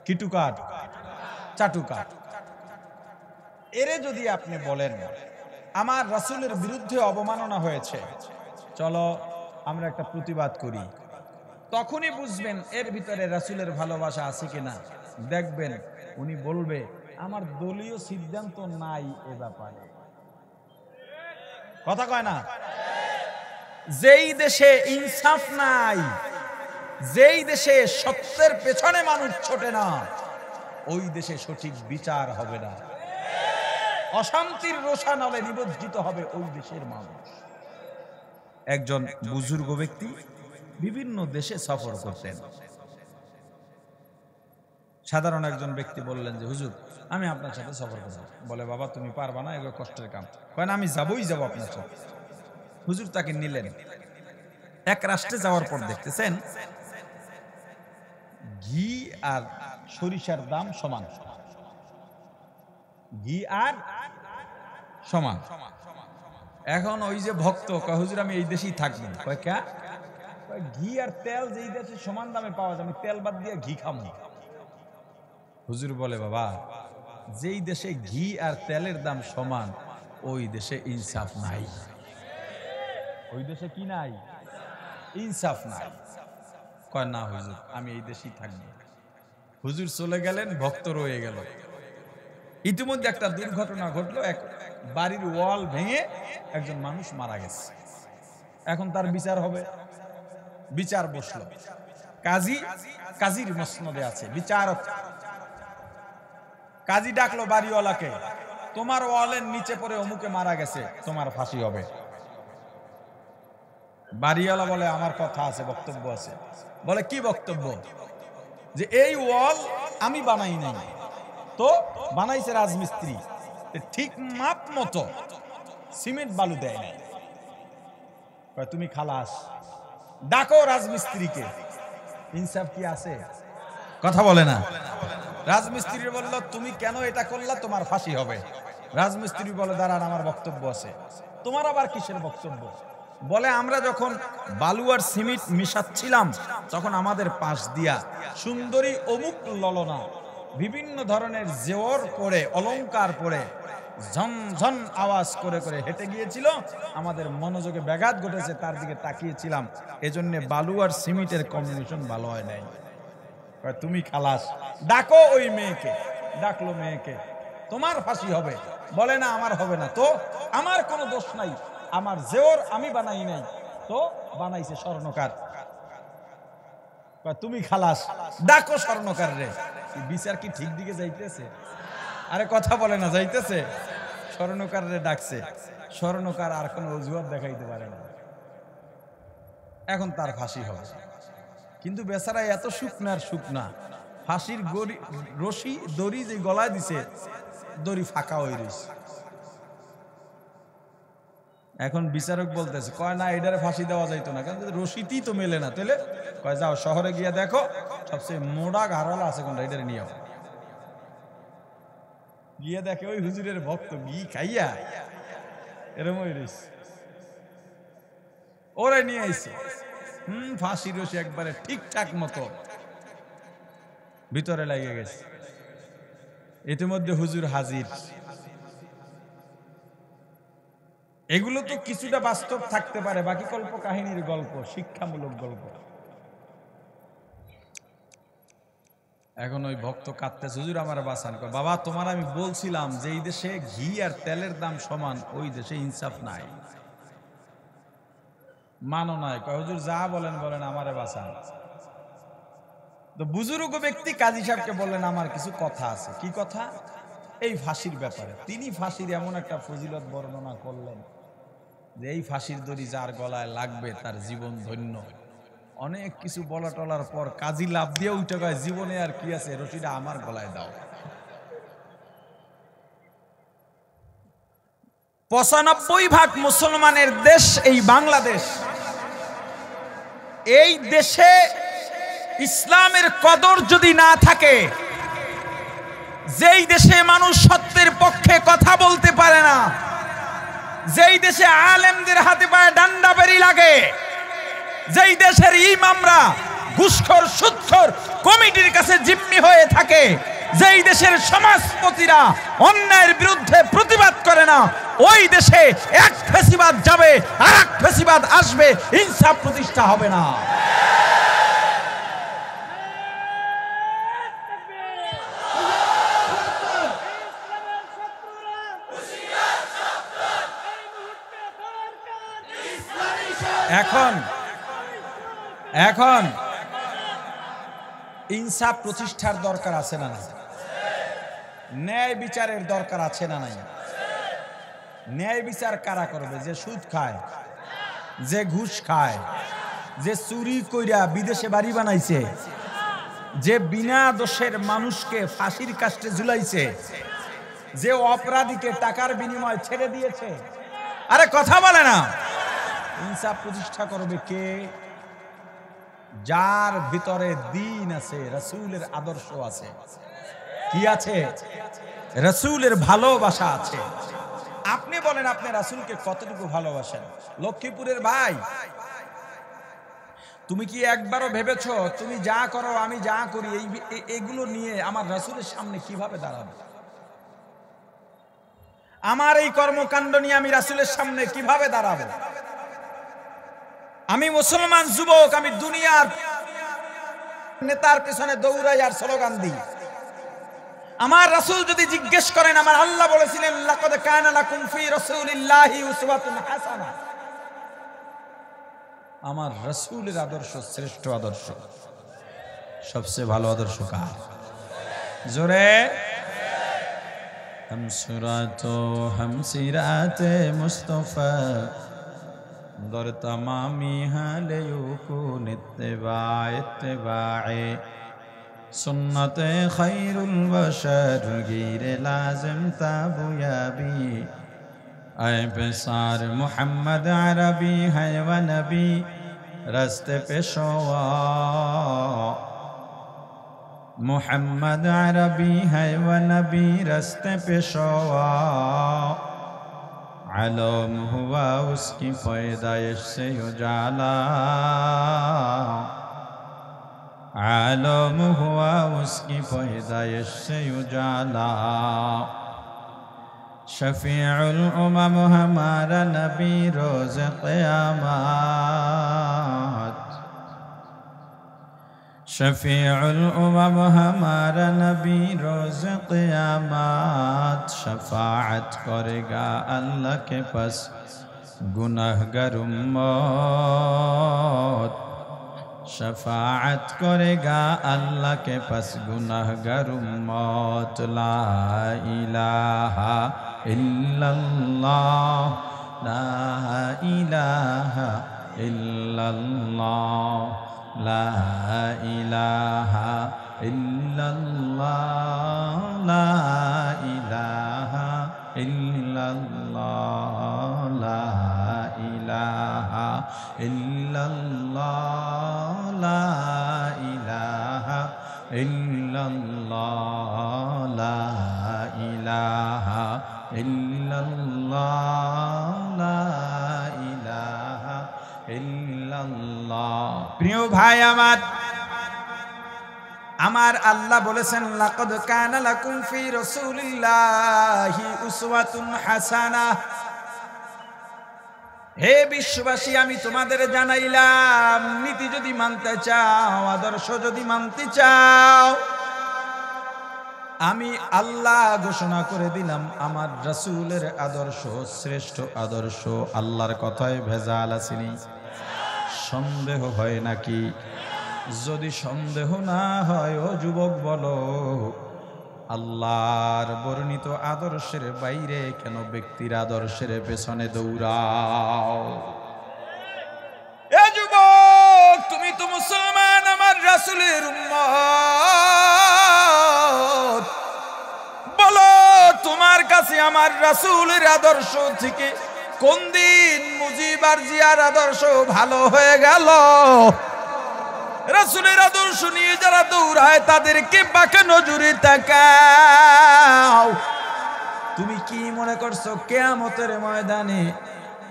কিটুকার? চাটুকার। এরে যদি আপনি বলেন আমার রাসূলের বিরুদ্ধে অবমাননা হয়েছে, চলো আমরা একটা প্রতিবাদ করি, তখনই বুঝবেন এর ভিতরে রাসূলের ভালোবাসা আছে কিনা। দেখবেন উনি বলবে আমার দলীয় সিদ্ধান্ত নাই এ ব্যাপারে। কথা কয় না? যেই দেশে ইনসাফ নাই, যেই দেশে সত্যের পেছনে মানুষ ছোটে না, ওই দেশে সঠিক বিচার হবে না, অশান্তির রোষানলে নিমজ্জিত হবে ওই দেশের মানুষ। একজন বুজুর্গ ব্যক্তি বিভিন্ন দেশে সফর করতেন। সাধারণ একজন ব্যক্তি বললেন যে হুজুর আমি আপনার সাথে সফর করব। বলে বাবা তুমি পারবা না, এগুলো কষ্টের কাম। কয় না আমি যাবই যাব আপনার সাথে। হুজুর তাকে নিলেন। এক রাষ্ট্রে যাওয়ার পর দেখতেছেন ঘি আর সরিষার দাম সমান, ঘি আর সমান। এখন ওই যে ভক্ত কয় হুজুর আমি এই দেশেই থাকবো। কয় কে? ঘি আর তেল যেই দেশে সমান দামে পাওয়া যায়, আমি তেল বাদ দিয়ে ঘি খাবো। হুজুর বলে বাবা যেই দেশে ঘি আর তেলের দাম সমান ওই দেশে ইনসাফ নাই। ওই দেশে কি নাই? ইনসাফ নাই। কয় না হুজুর আমি এই দেশেই থাকবো। হুজুর চলে গেলেন, ভক্ত রয়ে গেল। ইতিমধ্যে একটা দুর্ঘটনা ঘটলো, এক বাড়ির ওয়াল ভেঙে একজন মানুষ মারা গেছে। এখন তার বিচার হবে। বিচার বসলো, কাজী, কাজীর মসনদে আছে বিচারক। কাজী ডাকলো বাড়িওয়ালাকে, তোমার ওয়ালের নিচে পড়ে অমুকে মারা গেছে, তোমার ফাঁসি হবে। বাড়িওয়ালা বলে আমার কথা আছে, বক্তব্য আছে। বলে কি বক্তব্য? যে এই ওয়াল আমি বানাই নাই, তো বানাইছে রাজমিস্ত্রি, ঠিক মাপ মতো সিমেন্ট বালু দেয় নাই। তুমি খালাস, ডাকো রাজমিস্ত্রিকে। ইনসাফ কি আছে? কথা বলে না। রাজমিস্ত্রি বলল তুমি কেন এটা করলা, তোমার ফাঁসি হবে। রাজমিস্ত্রি বলে দাঁড়ান, আমার বক্তব্য আছে। তোমার আবার কিসের বক্তব্য? বলে আমরা যখন বালু আর সিমেন্ট মিশাচ্ছিলাম তখন আমাদের পাশ দিয়া সুন্দরী অমুক ললনা বিভিন্ন ধরনের জেওর পরে, অলংকার পরে ঝনঝন আওয়াজ করে করে হেঁটে গিয়েছিল। আমাদের মনোযোগে ব্যাঘাত ঘটেছে, তার দিকে তাকিয়েছিলাম, এজন্য বালু আর সিমেন্টের কম্বিনেশন ভালো হয় নাই। তুমি খালাস, ডাকো ওই মেয়েকে। ডাকলো মেয়েকে, তোমার ফাঁসি হবে। বলে না আমার হবে না, তো আমার কোনো দোষ নাই, আমার জেওর আমি বানাই নাই, তো বানাইছে স্বর্ণকার। তুমি খালাস, ডাকো স্বর্ণকার রে। বিচার কি ঠিক দিকে যাইতেছে? আরে কথা বলে না, যাইতেছে। স্বর্ণকার রে ডাকছে, স্বর্ণকার আর কোনো অজুহাত দেখাইতে পারে না, এখন তার ফাঁসি হবে। কিন্তু বেচারা এত শুকনার শুকনা, ফাঁসির রশি দড়ি যে গলায় দিছে, দড়ি ফাঁকা হয়ে রয়েছে। এখন বিচারক বলতেছে, কয় না এটারে ফাঁসি দেওয়া যাইতো না, কারণ রশিটি তো মেলে না। তাহলে কয় যাও শহরে গিয়ে দেখো সবচেয়ে মোড়া ঘাড়ওয়ালা আছে কোনটা, এটারে নিয়ে গিয়ে দেখে ওই হুজুরের ভক্ত ঘি খাইয়া এরম হয়ে রয়েছে, ওরে নিয়ে আইছে। ফাঁসি রশি একবারে ঠিকঠাক মতো ভিতরে লাগে গেছে। ইতিমধ্যে হুজুর হাজির। এগুলো তো কিছুটা বাস্তব থাকতে পারে, বাকি কল্প কাহিনীর গল্প, শিক্ষামূলক গল্প। এখন ওই ভক্ত কাঁদতেছে, হুজুর আমার বাঁচান। বাবা তোমার আমি বলছিলাম যে এই দেশে ঘি আর তেলের দাম সমান, ওই দেশে ইনসাফ নাই, মানো নাই। হুজুর যা বলেন বলেন, আমারে বাঁচান। তো বুজুর্গ ব্যক্তি কাজী সাহেবকে বললেন আমার কিছু কথা আছে। কি কথা? এই ফাঁসির ব্যাপারে। তিনি ফাঁসির এমন একটা ফজিলত বর্ণনা করলেন যে এই ফাঁসির দড়ি যার গলায় লাগবে তার জীবন ধন্য। অনেক কিছু বলা টলার পর কাজী লাভ দিয়ে উঠে গয়, জীবনে আর কি আছে, রশিটা আমার গলায় দাও। ৯৫% মুসলমানের দেশ এই বাংলাদেশ। এই দেশে ইসলামের কদর যদি না থাকে, যেই দেশে মানুষ সত্যের পক্ষে কথা বলতে পারে না, যেই দেশে আলেমদের হাতে পায়ে ডান্ডা বেরি লাগে, যেই দেশের ইমামরা ঘুষখোর সুদখোর কমিটির কাছে জিম্মি হয়ে থাকে, যেই দেশের সমাজপতিরা অন্যায়ের বিরুদ্ধে প্রতিবাদ করে না, ওই দেশে এক ফেসিবাদ যাবে আর এক ফেসিবাদ আসবে, ইনসাফ প্রতিষ্ঠা হবে না। এখন ইনসাফ প্রতিষ্ঠার দরকার আছে না নাই? ন্যায় বিচারের দরকার আছে না নাই? ন্যায় বিচার কারা করবে? যে সুদ খায়, যে ঘুষ খায়, যে চুরি কইরা বিদেশে বাড়ি বানাইছে, যে বিনা দোষের মানুষকে ফাঁসির কাস্টে ঝুলাইছে, যে অপরাধীকে টাকার বিনিময়ে ছেড়ে দিয়েছে। আরে কথা বলে না। ইনসাফ প্রতিষ্ঠা করবে কে? যার ভিতরে দ্বীন আছে, রাসূলের আদর্শ আছে। কি আছে? রাসূলের ভালোবাসা আছে। আপনি বলেন আপনি রাসূলকে কতটুকু ভালোবাসেন? লক্ষ্মীপুরের ভাই, তুমি কি একবারও ভেবেছো তুমি যা করো আমি যা করি এগুলো নিয়ে আমার রাসূলের সামনে কিভাবে দাঁড়াবো? আমার এই কর্মকাণ্ড নিয়ে আমি রাসূলের সামনে কিভাবে দাঁড়াবো? আমি মুসলমান যুবক, আমি দুনিয়ার নেতার পিছনে দৌড়াই আর স্লোগান দিই। আমার রাসূল যদি জিজ্ঞেস করেন, আমার আল্লাহ বলেছিলেন লাকাদ কানা লাকুম ফি রাসূলিল্লাহি উসওয়াতুন হাসানাহ। আমার রাসূলের আদর্শ শ্রেষ্ঠ আদর্শ, সবচেয়ে ভালো আদর্শ কার? জোরে হাম সিরাতে মুস্তাফা در تمامی حال یکون اتباع سنت خیر البشر گیر لازم تابیابی اے پسار محمد عربی ہے و نبی راستے پیشوا محمد عربی ہے و نبی راستے پیشوا علم ہوا اس کی پیدائش سے اجالا عالم ہوا اس کی پیدائش سے اجالا شفیع الامم ہمارا نبی روز قیامت شفیع الامم ہمارا نبی روز قیامت شفاعت کرے گا اللہ کے پاس گناہگار امت شفاعت کرے گا اللہ کے پاس گناہگار امت لا الہ الا اللہ لا الہ الا اللہ لا الہ الا اللہ لا الہ الا اللہ لا الہ الا اللہ لا الہ الا اللہ لا الہ الا اللہ لا الہ الا اللہ প্রিয় ভাই আমার আল্লাহ বলেছেন লাকাদ কানা লাকুম ফি রাসূলিল্লাহি উসওয়াতুন হাসানাহ হে বিশ্ববাসী আমি তোমাদের জানাইলাম নীতি যদি মানতে চাও আদর্শ যদি মানতে চাও আমি আল্লাহ ঘোষণা করে দিলাম আমার রাসূলের আদর্শ শ্রেষ্ঠ আদর্শ আল্লাহর কথায় ভেজাল আসেনি সন্দেহ হয় নাকি যদি সন্দেহ না হয় ও যুবক বলো আল্লাহর বর্ণিত আদর্শের বাইরে কেন ব্যক্তির আদর্শের পেছনে দৌড়াও এ যুবক তুমি তো মুসলমান আমার রাসূলের উম্মত বলো তোমার কাছে আমার রাসূলের আদর্শ থেকে কোন দিন মুজিব আর জিয়ার আদর্শ ভালো হয়ে গেল রাসূলের আদর্শ নিয়ে যারা দৌড়ায় তাদেরকে বাঁকা নজরে তাকাও তুমি কি মনে করছো কিয়ামতের ময়দানে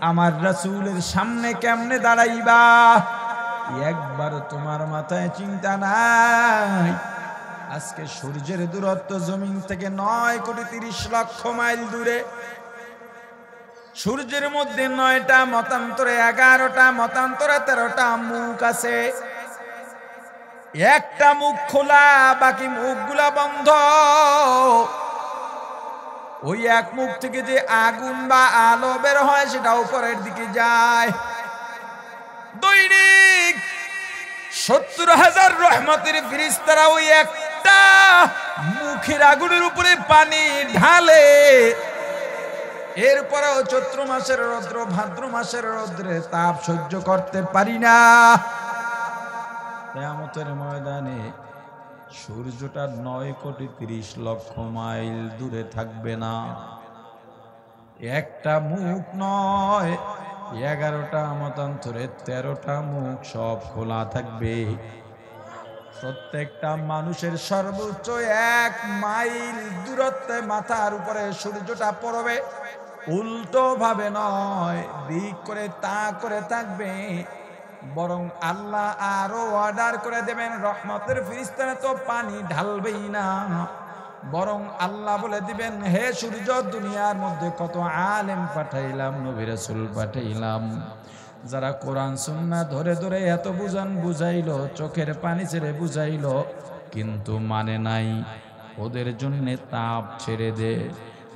আমার রাসূলের সামনে কেমনে দাঁড়াইবা একবার তোমার মাথায় চিন্তা নাই আজকে সূর্যের দূরত্ব জমিন থেকে 9,30,00,000 মাইল দূরে সূর্যের মধ্যে 9টা মতান্তরে 11টা মতান্তরে 13টা মুখ আছে একটা মুখ খোলা বাকি মুখগুলা বন্ধ ওই এক মুখ থেকে যে আগুন বা আলো বের হয় সেটা উপরের দিকে যায় দৈনিক 70,000 রহমতের ফেরেশতারা ওই একটা মুখের আগুনের উপরে পানি ঢালে এরপরেও চৈত্র মাসের রৌদ্র ভাদ্র মাসের রৌদ্রে তাপ সহ্য করতে পারি না কিয়ামতের ময়দানে সূর্যটা 9,30,00,000 মাইল দূরে থাকবে না একটা মুখ নয় 11টা মতান্তরে 13টা মুখ সব খোলা থাকবে প্রত্যেকটা মানুষের সর্বোচ্চ 1 মাইল দূরত্বে মাথার উপরে সূর্যটা পড়বে উল্টো ভাবে নয় দিক করে তা করে থাকবে বরং আল্লাহ আরো অর্ডার করে দেবেন রহমতের ফেরেশতারা তো পানি ঢালবেই না বরং আল্লাহ বলে দিবেন হে সূর্য দুনিয়ার মধ্যে কত আলেম পাঠাইলাম নবী রাসূল পাঠাইলাম যারা কোরআন সুন্নাহ ধরে ধরে এত বুঝাইলো চোখের পানি ছেড়ে বুঝাইলো কিন্তু মানে নাই ওদের জন্য তাপ ছেড়ে দে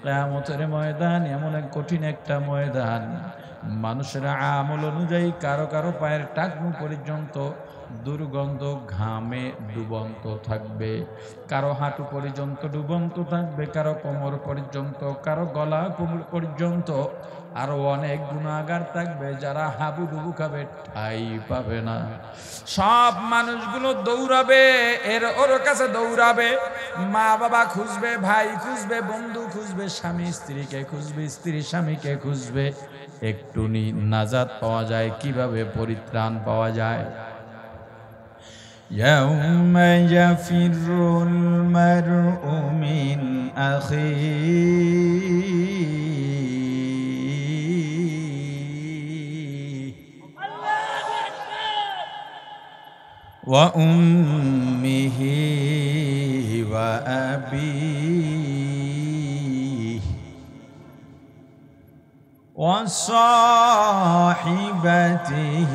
কিয়ামতের ময়দান এমন এক কঠিন একটা ময়দান মানুষের আমল অনুযায়ী কারো কারো পায়ের টাকনু পর্যন্ত দুর্গন্ধ ঘামে ডুবন্ত থাকবে কারো হাঁটু পর্যন্ত ডুবন্ত থাকবে কারো কোমর পর্যন্ত কারো গলা কোমর পর্যন্ত আরো অনেক গুনাহগার থাকবে যারা হাবুডুবু খাবে, ঠাই পাবে না। সব মানুষগুলো দৌড়াবে, ওর কাছে দৌড়াবে, মা বাবা খুঁজবে, ভাই খুঁজবে, বন্ধু খুঁজবে, স্বামী স্ত্রীকে খুঁজবে, স্ত্রী স্বামীকে খুঁজবে। একটু নাজাত পাওয়া যায় কিভাবে, পরিত্রাণ পাওয়া যায়? يوم يفر المرء من أخيه وأمه وأبيه وصاحبته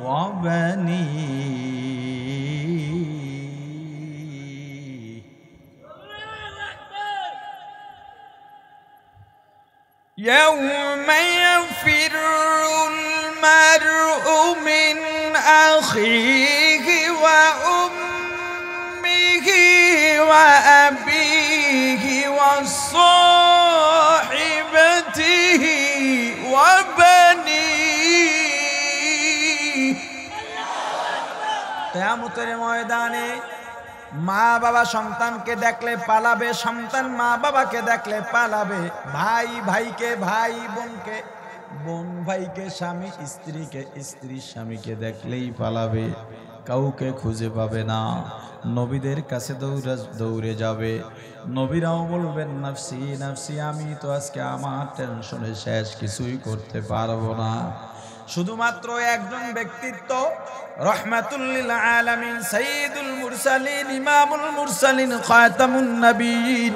وبنيه يوم يفر المرء من أخيه وأمه وأبيه وصاحبته وبنيه কিয়ামতের ময়দানে মা বাবা সন্তানকে দেখলে পালাবে, সন্তান মা বাবাকে দেখলে পালাবে, ভাই ভাইকে, ভাই বোনকে, বোন ভাইকে, স্বামী স্ত্রীকে, স্ত্রী স্বামীকে দেখলেই পালাবে, কাউকে খুঁজে পাবে না। নবীদের কাছে দৌড়ে যাবে, নবীরাও বলবেন নাফসি নাফসি, আমি তো আজকে আমার টেনশনে শেষ, কিছুই করতে পারবো না। শুধুমাত্র একজন ব্যক্তিত্ব, রহমাতুল লিল আলামিন, সাইয়্যিদুল মুরসালিন, ইমামুল মুরসালিন, খাতামুন নবিয়্যিন,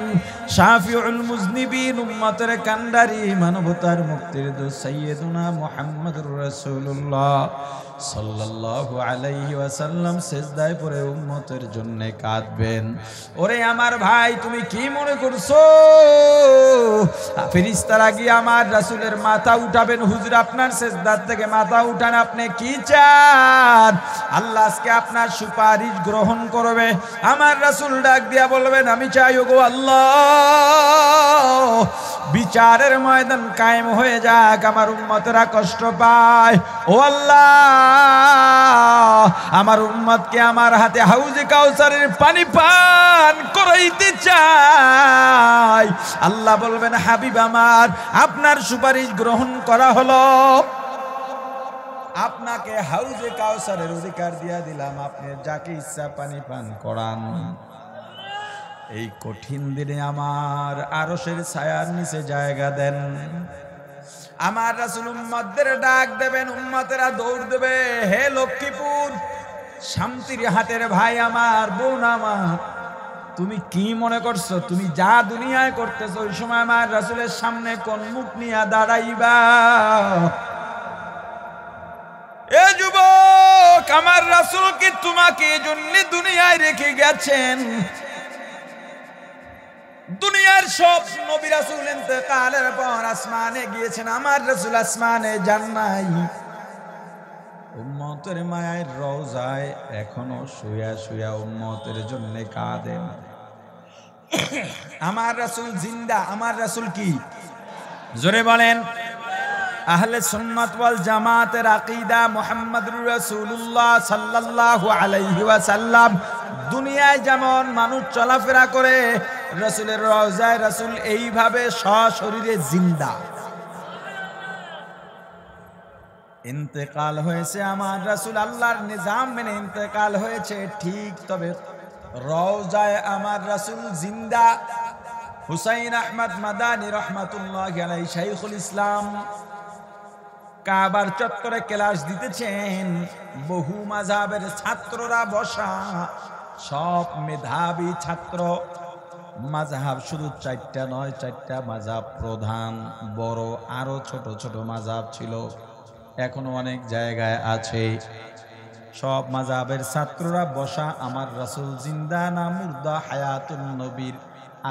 শাফিউল মুজনিবিন, উম্মতের কান্ডারি, মানবতার মুক্তির দূত সাইয়্যিদুনা মুহাম্মদুর রাসূলুল্লাহ সাল্লাল্লাহু আলাইহি ওয়াসাল্লাম সিজদায় পড়ে উম্মতের জন্য কাঁদবেন। ওরে আমার ভাই, তুমি কি মনে করছো ফেরেশতারা গিয়ে আমার রাসূলের মাথা উঠাবেন? হুজুর আপনার সিজদা থেকে মাথা উঠান, আপনি কি চান? আল্লাহ আজকে আপনার সুপারিশ গ্রহণ করবে। আমার রাসূল ডাক দিয়া বলবেন, আমি চাই ওগো আল্লাহ, বিচারের ময়দান কায়েম হয়ে যাক, আমার উম্মতরা কষ্ট পায়। ও আল্লাহ, আমার উম্মতকে আমার হাতে হাউজে কাউসারের পানি পান করাইতে চাই। আল্লাহ বলবেন, হাবিব আমার, আপনার সুপারিশ গ্রহণ করা হলো, আপনাকে হাউজে কাউসারের অধিকার দিয়া দিলাম, আপনি যাকে ইচ্ছা পানি পান করান। এই কঠিন দিনে আমার আরশের ছায়ার নিচে জায়গা দেন। আমার রাসূল উম্মতদের ডাক দেবেন, উম্মতেরা দৌড় দেবে, হে লক্ষ্মীপুর, শান্তির হাটের ভাই আমার, বোন আমার, তুমি কি মনে করছো তুমি যা দুনিয়ায় করতেছো, ওই সময় আমার রাসূলের সামনে কোন মুখ নিয়ে দাঁড়াইবা? এ যুবক, আমার রাসূল কি তোমাকে এজন্য দুনিয়ায় রেখে গেছেন? দুনিয়ার সব নবী রাসূল ইন্তেকালের পর আসমানে গিয়েছেন, আমার রাসূল আসমানে যান নাই। উম্মতের মায়ের রওজায় এখনো শুয়া শুয়া উম্মতের জন্য কাঁদেন। আমার রাসূল জিন্দা, আমার রাসূল কি? জোরে বলেন। আহলে সুন্নাত ওয়াল জামাতের আকীদা, মুহাম্মদুর রাসূলুল্লাহ সাল্লাল্লাহু আলাইহি ওয়াসাল্লাম দুনিয়ায় যেমন মানুষ চলাফেরা করে, রাসূলের রওজায় রাসূল এইভাবে সশরীরে জিন্দা। ইন্তেকাল হয়েছে আমার রাসূল, আল্লাহর নিজাম মেনে ইন্তেকাল হয়েছে ঠিক, তবে রওজায় আমার রাসূল জিন্দা। হুসাইন আহমদ মাদানী রহমাতুল্লাহি আলাইহি শাইখুল ইসলাম কাবার চত্বরে ক্লাস দিতেছেন, বহু মাযহাবের ছাত্ররা বসা, সব মেধাবী ছাত্র। মাযহাব শুধু 4টা নয়, 4টা মাযহাব প্রধান, বড় আরো ছোট ছোট মাযহাব ছিল, এখনো অনেক জায়গায় আছে। সব মাযহাবের ছাত্ররা বসা, আমার রাসূল জিন্দা না মুর্দা, হায়াতুন নবীর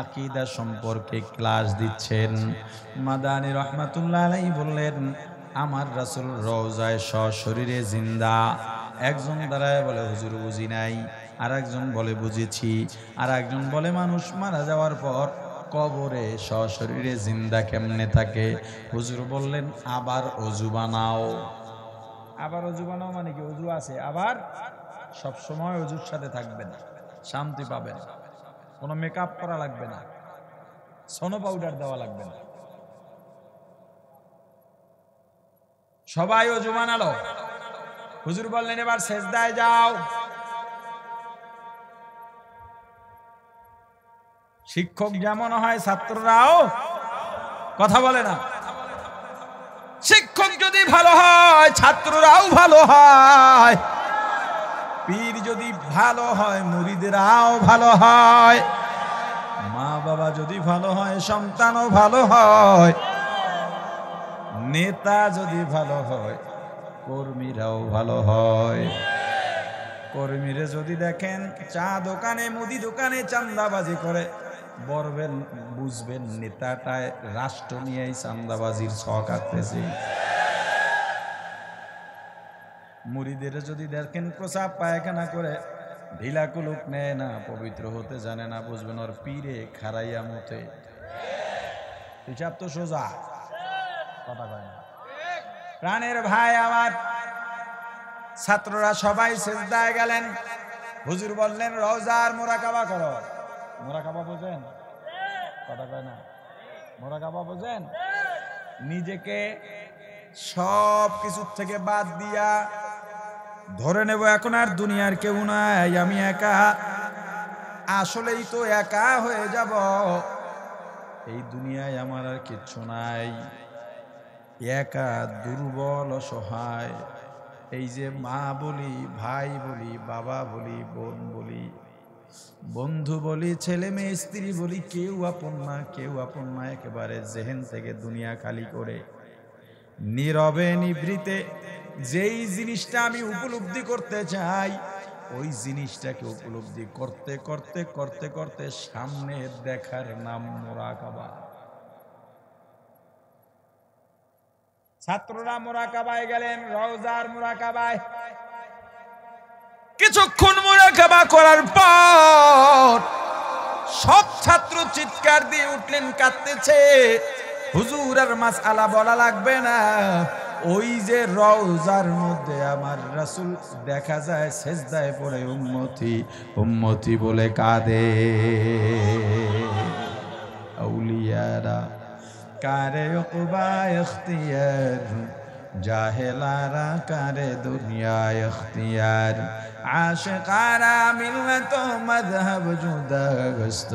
আকীদা সম্পর্কে ক্লাস দিচ্ছেন। মাদানী রহমাতুল্লাহ আলাইহি বললেন, আমার রাসূল রওজায় সশরীরে জিন্দা। একজন দাঁড়ায় বলে, হুজুর বুঝি নাই। আর একজন বলে বুঝেছি। আর একজন বলে, মানুষ মারা যাওয়ার পর কবরে সশরীরে জিন্দা কেমনে থাকে? হুজুর বললেন আবার অজু বানাও। আবার অজু বানাও মানে কি? অজু আছে, আবার সব সময় অজুর সাথে থাকবেন, শান্তি পাবেন। কোনো মেকআপ করা লাগবে না, সোনো পাউডার দেওয়া লাগবে না। সবাই অজু বানালো। হুজুর বললেন এবার সেজদায় যাও। শিক্ষক যেমন হয় ছাত্ররাও কথা বলে না। শিক্ষক যদি ভালো হয় ছাত্ররাও ভালো হয়, পীর যদি ভালো হয় মুরিদরাও ভালো হয়, মা বাবা যদি ভালো হয় সন্তানও ভালো হয়, নেতা যদি ভালো হয় কর্মীরাও ভালো হয়। কর্মীরা যদি দেখেন চা দোকানে মুদি দোকানে চান্দাবাজি করে, বলবেন বুঝবেন নেতাটায় রাষ্ট্র নিয়ে চান্দাবাজির ছক আঁকতেছে। মুরিদের যদি দেখেন প্রসাব পায়খানা করে, ঢিলা কুলুক নেয় না, পবিত্র হতে জানে না, বুঝবেন ওর পীরে খারাইয়া মতে। হিসাব তো সোজা, কথা কয় না। প্রাণের ভাই আমার, ছাত্ররা সবাই সিজদায় গেলেন। হুজুর বললেন রওজার মুরাকাবা করো। মুরাকাবা বোঝেন? কথা কয় না। মুরাকাবা বোঝেন? নিজেকে সব কিছু থেকে বাদ দিয়া ধরে নেব এখন আর দুনিয়ার কেউ নাই, আমি একা। আসলেই তো একা হয়ে যাব, এই দুনিয়ায় আমার আর কিচ্ছু নাই। একা, দুর্বল, অসহায়। এই যে মা বলি, ভাই বলি, বাবা বলি, বোন বলি, বন্ধু বলি, ছেলে মেয়ে স্ত্রী বলি, কেউ আপন না, কেউ আপন না। একেবারে জেহেন থেকে দুনিয়া খালি করে নীরবে নিভৃতে যেই জিনিসটা আমি উপলব্ধি করতে চাই, ওই জিনিসটাকে উপলব্ধি করতে করতে করতে করতে সামনে দেখার নাম মুরাকাবা। ছাত্ররা মুরাকাবায় গেলেন, রওজার মুরাকাবায়। কিছুক্ষণ মুরাকাবা করার পর সব ছাত্র চিৎকার দিয়ে উঠলেন, কাঁদতেছে। হুজুর আর মাসআলা বলা লাগবে না, ওই যে রওজার মধ্যে আমার রাসূল দেখা যায় সেজদায় পড়ে উম্মতি উম্মতি বলে কাঁদে। আউলিয়ারা কারে উকবা ইখতিয়ার, জাহেলারা কারে দুনিয়া ইখতিয়ার। আশিকারা মিল্লত মযহব জুদাগস্ত,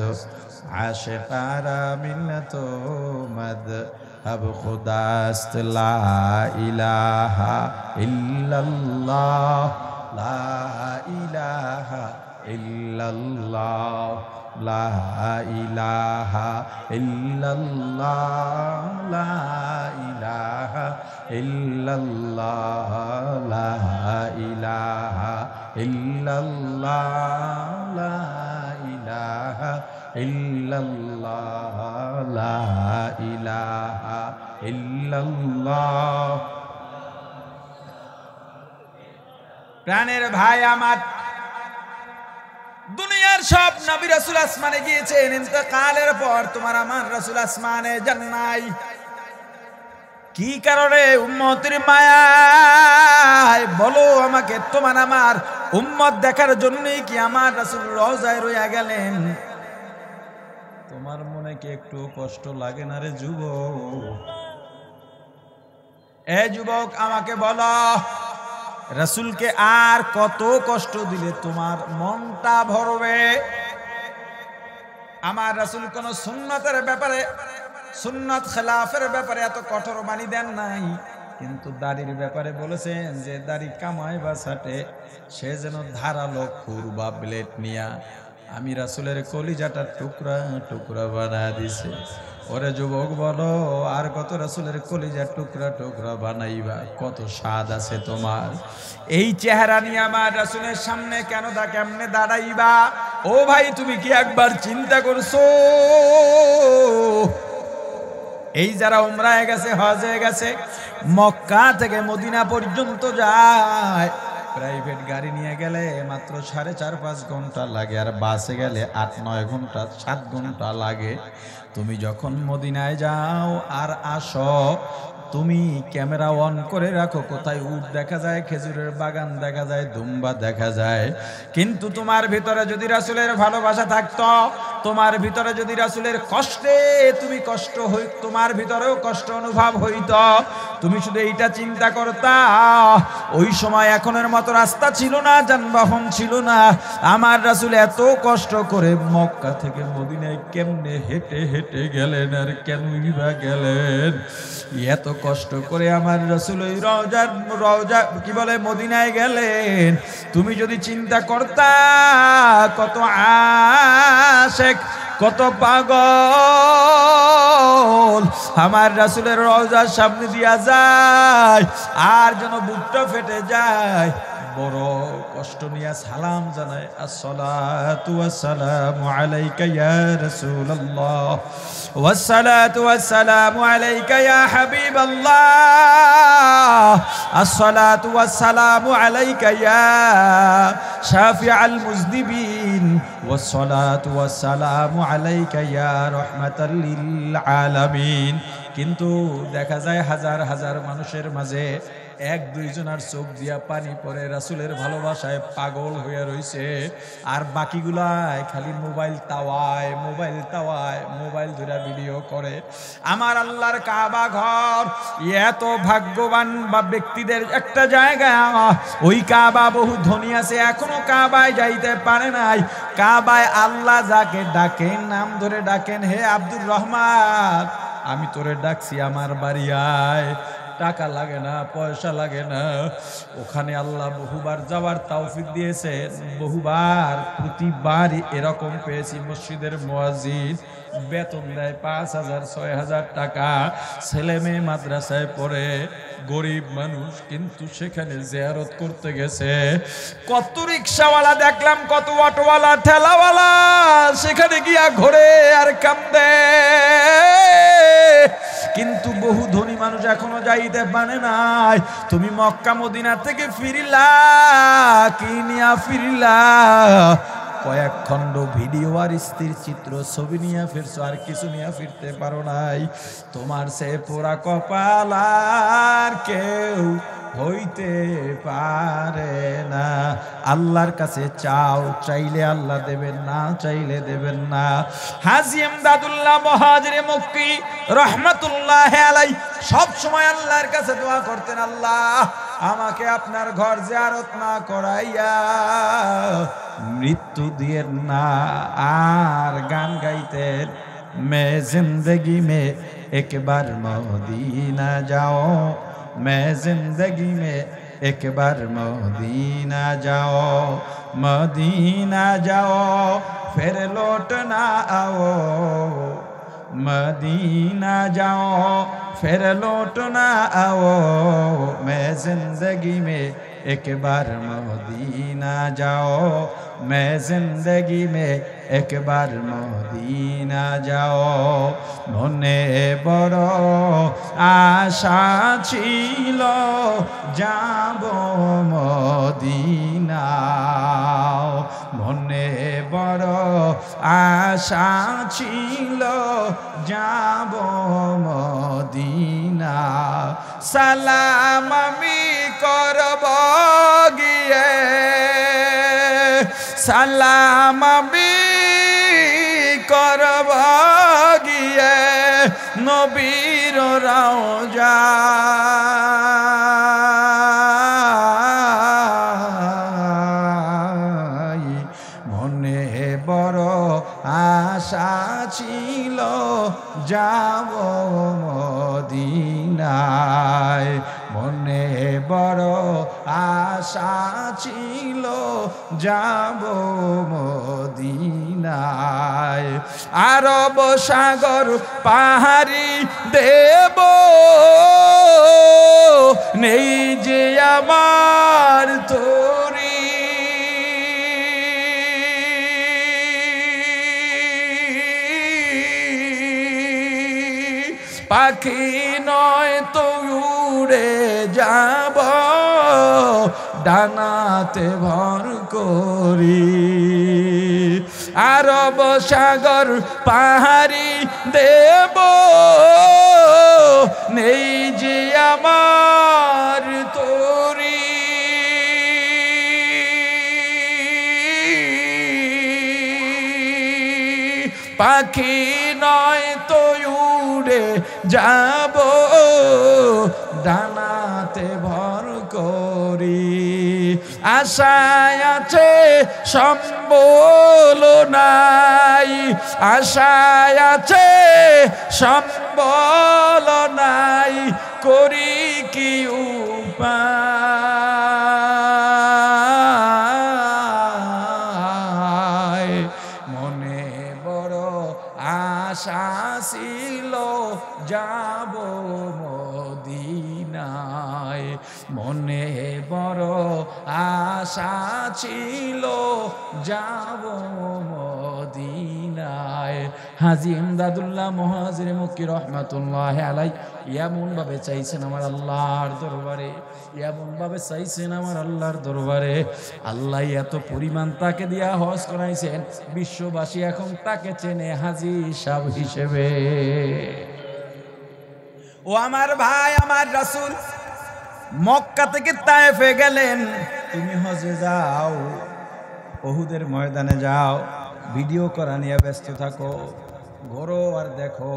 আশিকারা মিল্লত মযহব খুদাস্ত। লা ইলাহা ইল্লাল্লাহ, লা ইলাহা ইল্লাল্লাহ, লা ইলাহা ইল্লাল্লাহ, লা ইলাহা ইল্লাল্লাহ, লা ইলাহা ইল্লাল্লাহ, লা ইলাহা ইল্লাল্লাহ, লা ইলাহা ইল্লাল্লাহ। প্রাণের ভাই আমার, দুনিয়ার সব নবী রাসূল আসমানে গিয়েছেন, ইন্তেকালের পর তোমার আমার রাসূল আসমানে যান নাই। কি কারণে? উম্মতের মায়ায়। বলো আমাকে, তোমার আমার উম্মত দেখার জন্যই কি আমার রাসূল রওজায় রইয়া গেলেন? তোমার মনে কি একটু কষ্ট লাগে না রে যুবক? এ যুবক আমাকে বলো, রাসূলকে আর কত কষ্ট দিলে তোমার মনটা ভরবে? আমার রাসূল কোন সুন্নতের ব্যাপারে, সুন্নত খেলাফের ব্যাপারে এত কঠোর বাণী দেন নাই, কিন্তু দাড়ির ব্যাপারে বলেছেন যে দাড়ি কামায় বা ছাটে, সে যেন ধারালো খুর বা ব্লেড নিয়া আমি রাসূলের কলিজাটা টুকরা টুকরা বানায় দিছে। ওরে যুবক বলো, আর কত রাসূলের কলিজা টুকরা টুকরা বানাইবা? কত স্বাদ আছে তোমার? এই চেহারা নিয়ে আমার রাসূলের সামনে কেমনে দাঁড়াইবা? ও ভাই, তুমি কি একবার চিন্তা করছো? এই যারা উমরায় গেছে, হজে গেছে, মক্কা থেকে মদিনা পর্যন্ত যায়, প্রাইভেট গাড়ি নিয়ে গেলে মাত্র 4.5-5 ঘন্টা লাগে, আর বাসে গেলে 8-9 ঘন্টা 7 ঘন্টা লাগে। তুমি যখন মদিনায় যাও আর আসো, তুমি ক্যামেরা অন করে রাখো, কোথায় উট দেখা যায়, খেজুরের বাগান দেখা যায়, দুম্বা দেখা যায়, কিন্তু তোমার ভিতরে যদি রাসূলের ভালোবাসা থাকতো, তোমার ভিতরে যদি রাসূলের কষ্টে তুমি কষ্ট হই, তোমার ভিতরেও কষ্ট অনুভব হইতো, তুমি শুধু এইটা চিন্তা করতা। ওই সময় এখনের মতো রাস্তা ছিল না, যানবাহন ছিল না, আমার রাসূল এত কষ্ট করে মক্কা থেকে মদিনায় কেমনে হেঁটে হেঁটে গেলেন, আর কেনই বা গেলেন? এত কষ্ট করে আমার রাসূল ওই রওজা কি বলে মদিনায় গেলেন, তুমি যদি চিন্তা করতা কত আশিক, কত পাগল আমার রাসূলের রওজার সামনে দিয়া যায় আর যেন বুকটা ফেটে যায়, বড় কষ্ট নিয়ে সালাম জানায়, আসসালাতু ওয়াসসালামু আলাইকা ইয়া রাসূলুল্লাহ, ওয়াসসালাতু ওয়াসসালামু আলাইকা ইয়া হাবিবাল্লাহ, আসসালাতু ওয়াসসালামু আলাইকা ইয়া শাফিআল মুযনিবিন, ওয়াসসালাতু ওয়াসসালামু আলাইকা ইয়া রাহমাতাল লিল আলামিন। কিন্তু দেখা যায় হাজার হাজার মানুষের মাঝে এক দুইজনের চোখ দিয়া পানি পড়ে, রাসূলের ভালোবাসায় পাগল হয়ে রইছে, আর বাকিগুলাই খালি মোবাইল তাওয়ায় মোবাইল ধরে ভিডিও করে। আমার আল্লাহর কাবা ঘর এত ভাগ্যবান বা ব্যক্তিদের একটা জায়গা, ওই কাবা বহু ধনী আছে এখনো কাবায় যাইতে পারে নাই। কাবায় আল্লাহ যাকে ডাকেন, নাম ধরে ডাকেন, হে আব্দুর রহমান আমি তোরে ডাকছি আমার বাড়ি আয়, টাকা লাগে না, পয়সা লাগে না। ওখানে আল্লাহ বহুবার যাওয়ার তৌফিক দিয়েছে, বহুবার প্রতিবারই এরকম পেয়েছি। মসজিদের মুয়াজ্জিন বেতন দেয় 5,000 6,000 টাকা, ছেলে মেয়ে মাদ্রাসায় পড়ে, গরিব মানুষ, কিন্তু সেখানে জিয়ারত করতে গেছে। কত রিক্সাওয়ালা দেখলাম, কত অটোওয়ালা, ঠেলাওয়ালা সেখানে গিয়া ঘোরে আর কান্দে, কিন্তু বহু ধনী মানুষ এখনো যাইতে পারে নাই। তুমি মক্কা মদিনা থেকে ফিরিলা, কি নিয়া ফিরিলা? কয়েক খণ্ড ভিডিও আর স্থির চিত্র ছবি নিয়ে ফিরছো, আর কিছু নিয়ে ফিরতে পারো নাই। তোমার সে পোড়া কপাল আর কেউ হইতে পারে না। আল্লাহর কাছে চাও, চাইলে আল্লাহ দেবেন, না চাইলে দেবেন না। হাজী ইমদাদুল্লাহ মুহাজিরে মক্কি রহমাতুল্লাহ আলাইহি সব সময় আল্লাহর কাছে দোয়া করতেন, আল্লাহ আমাকে আপনার ঘর জিয়ারত না করাইয়া মৃত্যু দিয়েন না। আর গান গাইতেন, मैं जिंदगी में एक बार मदीना जाओ, मैं जिंदगी में एक बार मदीना जाओ, मदीना जाओ फिर लौट ना आओ, मदीना जाओ फिर लौट ना आओ, मैं जिंदगी में एक बार मदीना जाओ, मैं जिंदगी में एक बार मदीना जाओ। মনে বড় আশা ছিল যাব মদিনা, মনে বড় আশা ছিল যাব মদিনা, সালাম আমি করব গিয়ে, সালাম আমি করব গিয়ে নবীর রওজায়, মনে বড় আশা ছিল যাব মদিনায়, মনে বড় আশা ছিল যাব মদিনায়। আরব সাগর পাহাড়ি দেব নেই যে আমার তরি, পাখি নয় তো উড়ে যাব ডানাতে ভর করি। আরব সাগর পাহাড়ি দেব নেই যে আমার তোরি পাখি নয় তো উড়ে যাব ডানাতে ভর করি আশায় আছে সম্বল নাই আশায় আছে সম্বল নাই করি কি উপায় মনে বড় আশা ছিল যাব মদিনায় মনে বড় আশা ছিল যাব মদিনায় হাজী ইমদাদুল্লাহ মুহাজির মক্কি রহমাতুল্লাহি আলাইহি এমন ভাবে চাইছেন আমার আল্লাহর দরবারে এমন ভাবে চাইছেন আমার আল্লাহর দরবারে আল্লাহ এত পরিমাণ তাকে দিয়া হজ করাইছেন বিশ্ববাসী এখন তাকে চেনে হাজী সাহেব হিসেবে ও আমার ভাই আমার রাসূল মক্কা থেকে তায়েফে গেলেন তুমি হজে যাও উহুদের ময়দানে যাও ভিডিও করা নিয়ে ব্যস্ত থাকো ঘোরো আর দেখো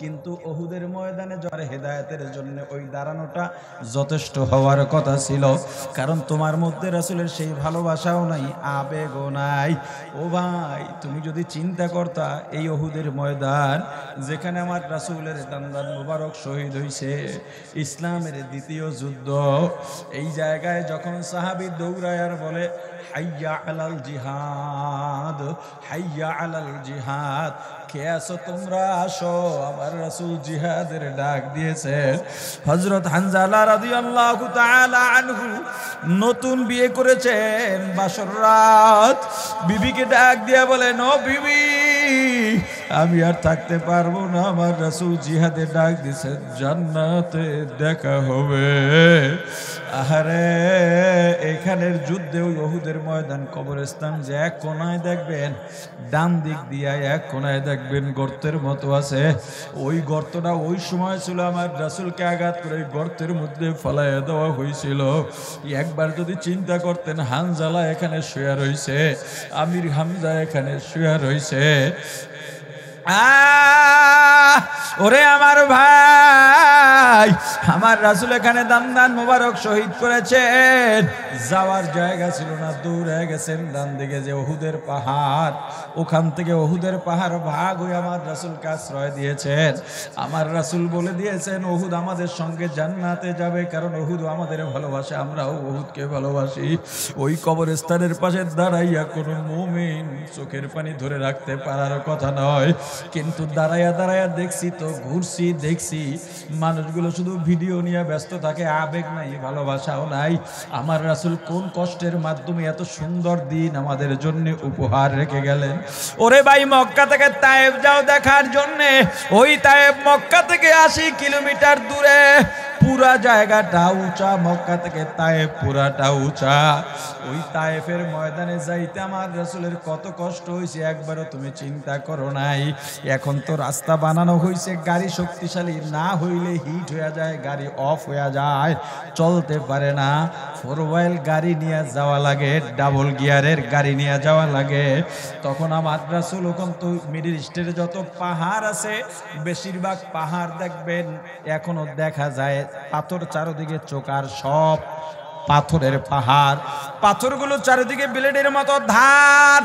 কিন্তু উহুদের ময়দানে যাওয়ার হেদায়েতের জন্য ওই দাঁড়ানোটা যথেষ্ট হওয়ার কথা ছিল কারণ তোমার মধ্যে রাসূলের সেই ভালোবাসাও নাই আবেগও নাই ও ভাই তুমি যদি চিন্তা করতা এই উহুদের ময়দান যেখানে আমার রাসূলের দান্দান মুবারক শহীদ হইছে ইসলামের দ্বিতীয় যুদ্ধ এই জায়গায় যখন সাহাবী দৌড়ায় আর বলে হাইয়া আলাল জিহাদ হাইয়া আলাল জিহাদ কে আসো তোমরা আসো আমার রাসূল জিহাদের ডাক দিয়েছেন হযরত হানজালা রাদিয়াল্লাহু তাআলা আনহু নতুন বিয়ে করেছেন বাসর রাত বিবিকে ডাক দিয়ে বলেন ও বিবি আমি আর থাকতে পারবো না আমার রাসূল জিহাদের ডাক দিয়েছেন জান্নাতে দেখা হবে আহারে এখানের যুদ্ধে ওই উহুদের ময়দান কবরস্থান যে এক কোনায় দেখবেন ডান দিক দিয়ে এক কোনায় দেখবেন গর্তের মতো আছে ওই গর্তটা ওই সময় ছিল আমার রাসূলকে আঘাত করে গর্তের মধ্যে ফেলাইয়া দেওয়া হয়েছিল একবার যদি চিন্তা করতেন হানজালা এখানে শুয়ে রয়েছে আমির হামজা এখানে শুয়ে রয়েছে ওরে আমার ভাই আমার রাসূল এখানে দান মোবারক শহীদ করেছেন যাওয়ার জায়গা ছিল না দৌড়ে গেছেন ডান দিকে যে উহুদের পাহাড় ওখান থেকে উহুদের পাহাড় ভাগ হয়ে আমার রাসূলকে আশ্রয় দিয়েছেন আমার রাসূল বলে দিয়েছেন উহুদ আমাদের সঙ্গে জান্নাতে যাবে কারণ উহুদ আমাদের ভালোবাসে আমরাও উহুদকে ভালোবাসি ওই কবরস্থানের পাশে দাঁড়াইয়া কোনো মুমিন চোখের পানি ধরে রাখতে পারার কথা নয় কিন্তু দাঁড়াইয়া দাঁড়াইয়া দেখছি তো ঘুরছি দেখছি মানুষগুলো শুধু ভিডিও নিয়ে ব্যস্ত থাকে আবেগ নাই ভালোবাসাও নাই আমার রাসূল কোন কষ্টের মাধ্যমে এত সুন্দর দিন আমাদের জন্য উপহার রেখে গেলেন ওরে ভাই মক্কা থেকে তায়েফ যাও দেখার জন্য ওই তায়েফ মক্কা থেকে 80 কিলোমিটার দূরে পুরা জায়গাটা উঁচা মক্কা থেকে তায়েফ পুরাটা উঁচা ওই তায়েফের ময়দানে যাইতে আমার রাসূলের কত কষ্ট হয়েছে একবারও তুমি চিন্তা করো নাই এখন তো রাস্তা বানানো হয়েছে গাড়ি শক্তিশালী না হইলে হিট হয়ে যায় গাড়ি অফ হয়ে যায় চলতে পারে না 4 গাড়ি নিয়ে যাওয়া লাগে ডাবল গিয়ারের গাড়ি নিয়ে যাওয়া লাগে তখন আমার রাসূল ওখান তো মিডল ইস্টের যত পাহাড় আছে বেশিরভাগ পাহাড় দেখবেন এখনো দেখা যায় পাথর চারদিকে চোকার সব পাথরের পাহাড় পাথরগুলো চারিদিকে ব্লেডের মতো ধার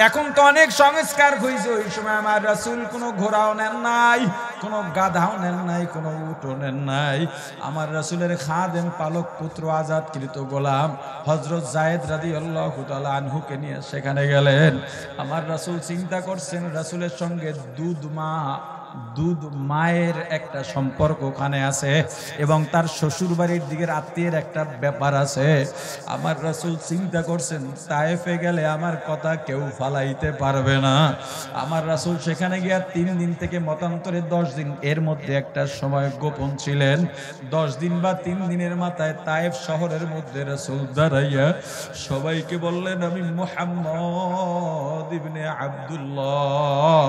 এখন তো অনেক সংস্কার হয়েছে ওই সময় আমার রাসূল কোনো ঘোড়াও নেন নাই কোনো গাধাও নেন নাই কোনো উটও নেন নাই আমার রাসূলের খাদেম পালক পুত্র আজাদকৃত গোলাম হযরত যায়েদ রাদিয়াল্লাহু তাআলা আনহুকে নিয়ে সেখানে গেলেন আমার রাসূল চিন্তা করছেন রাসূলের সঙ্গে দুধ মা দুধ মায়ের একটা সম্পর্ক ওখানে আছে এবং তার শ্বশুর বাড়ির দিকের আত্মীয়ের একটা ব্যাপার আছে। আমার রাসূল চিন্তা করছেন তায়েফে গেলে আমার কথা কেউ ফালাইতে পারবে না। আমার রাসূল সেখানে গিয়া 3 দিন থেকে মতান্তরে 10 দিন, এর মধ্যে একটা সময় গোপন ছিলেন। 10 দিন বা 3 দিনের মাথায় তায়েফ শহরের মধ্যে রাসূল দাঁড়াইয়া সবাইকে বললেন, আমি মুহাম্মদ ইবনে আব্দুল্লাহ,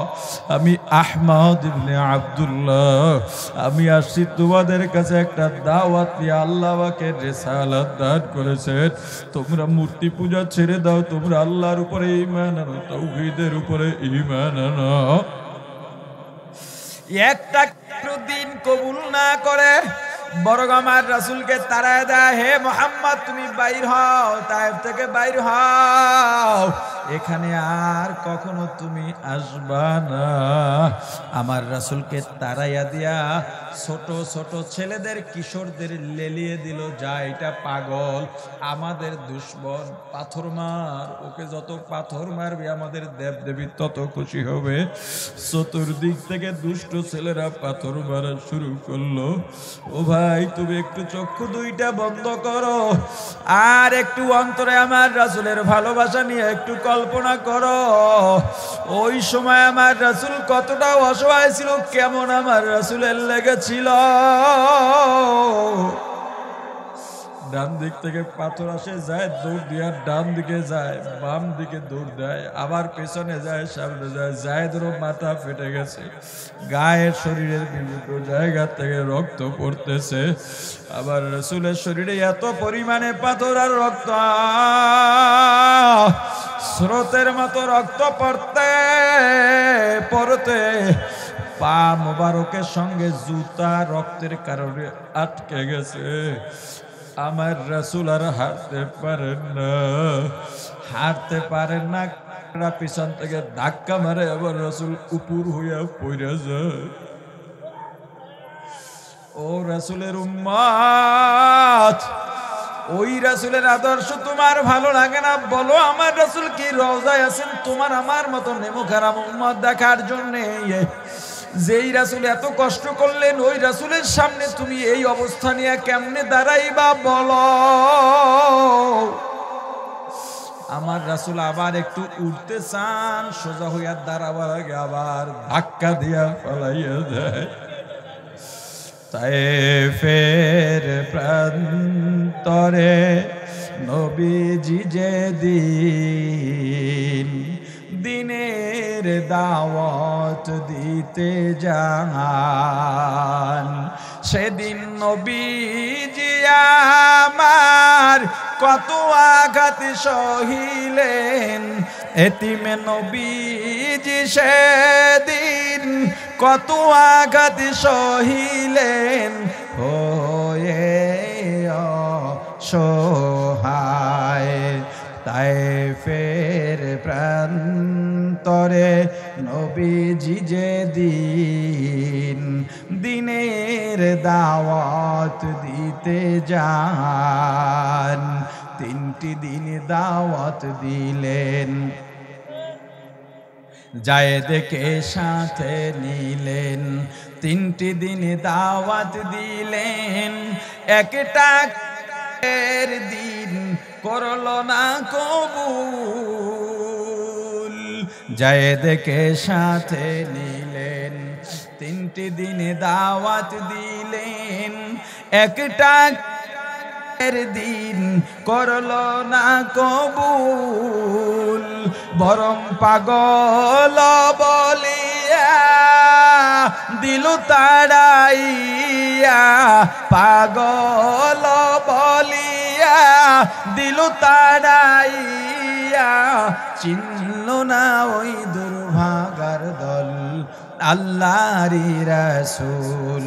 আমি আহমদ ইবনে আব্দুল্লাহ, আমি আসছি তোমাদের কাছে একটা দাওয়াত নিয়ে। আল্লাহ আমাকে রিসালাত দান করেছেন, তোমরা মূর্তি পূজা ছেড়ে দাও, তোমরা আল্লাহর উপরে ঈমান আনো, তাওহীদের উপরে ঈমান আনো। একটা দিন কবুল না করে বরং আমার রাসূলকে তাড়ায় দেয়, হে মুহাম্মদ তুমি বাইর হও, তায়েফ থেকে বাইর হও, এখানে আর কখনো তুমি আসবা না। আমার রাসূলকে তাড়াইয়া দিয়া ছোট ছোট ছেলেদের কিশোরদের লেলিয়ে দিল, যা এটা পাগল, আমাদের দুশ্মন, পাথর মার, ওকে যত পাথর মারবে আমাদের দেবদেবী তত খুশি হবে। চতুর্দিক থেকে দুষ্ট ছেলেরা পাথর মারা শুরু করলো। ও ভাই তুমি একটু চক্ষু দুইটা বন্ধ করো আর একটু অন্তরে আমার রাসূলের ভালোবাসা নিয়ে একটু কল্পনা করো। ওই সময় আমার রাসূল কতটা অসহায় ছিল, কেমন আমার রাসূলের লেগেছিল। ডান দিক থেকে পাথর আসে, যায় দৌড় দিয়া ডান দিকে যায়, বাম দিকে দৌড় দেয়, আবার পেছনে যায়, সামনে যায়। জায়েদেরও মাথা ফেটে গেছে, গায়ের শরীরের বিভিন্ন জায়গা থেকে রক্ত পড়তেছে। আবার রাসূলের শরীরে এত পরিমাণে পাথর আর রক্ত, স্রোতের মতো রক্ত পড়তে পড়তে পা মোবারকের সঙ্গে জুতা রক্তের কারণে আটকে গেছে। আমার রাসূল আর হাঁটতে পারেন না, হাঁটতে পারেন না, পিছন থেকে ধাক্কা মারে, আবার রাসূল উপর হইয়া পড়ে যায়। ও রাসূলের উম্মত, ওই রাসূলের আদর্শ তোমার ভালো লাগে না? বলো আমার রাসূল কি রওজায় আছেন তোমার আমার মতো নেমুখারাম উম্মত দেখার জন্য? যেই রাসূল এত কষ্ট করলেন, ওই রাসূলের সামনে তুমি এই অবস্থা নিয়ে কেমনে দাঁড়াইবা বলো? আমার রাসূল আবার একটু উঠতে চান, সোজা হইয়া দাঁড়াবার আগে আবার ধাক্কা দিয়া ফলাইয়া দেয়। তায়েফের প্রান্তরে নবীজি যেদিন দিনের দাওয়াত দিতে যান, সেদিন নবীজি আমার কত আঘাত সহিলেন। এতিমে নবীজি সেদিন কত আঘাত সহিলেন, হয়ে অসহায়। তায়েফের প্রান্তরে নবীজি যেদিন দিনের দাওয়াত দিতে যান, 3টি দিন দাওয়াত দিলেন। জায়েদকে সাথে নিলেন, 3টি দিন দাওয়াত দিলেন। একটা দিন করলো না কবুল, জায়েদকে সাথে নিলেন, 3টি দিন দাওয়াত দিলেন। একটা দিন করলো না কবুল, বরং পাগল বলিয়া দিল তাড়াইয়া, পাগল বলিয়া দিল তাড়াইয়া। চিনল না ওই দুর্ভাগার দল আল্লাহরি রাসূল,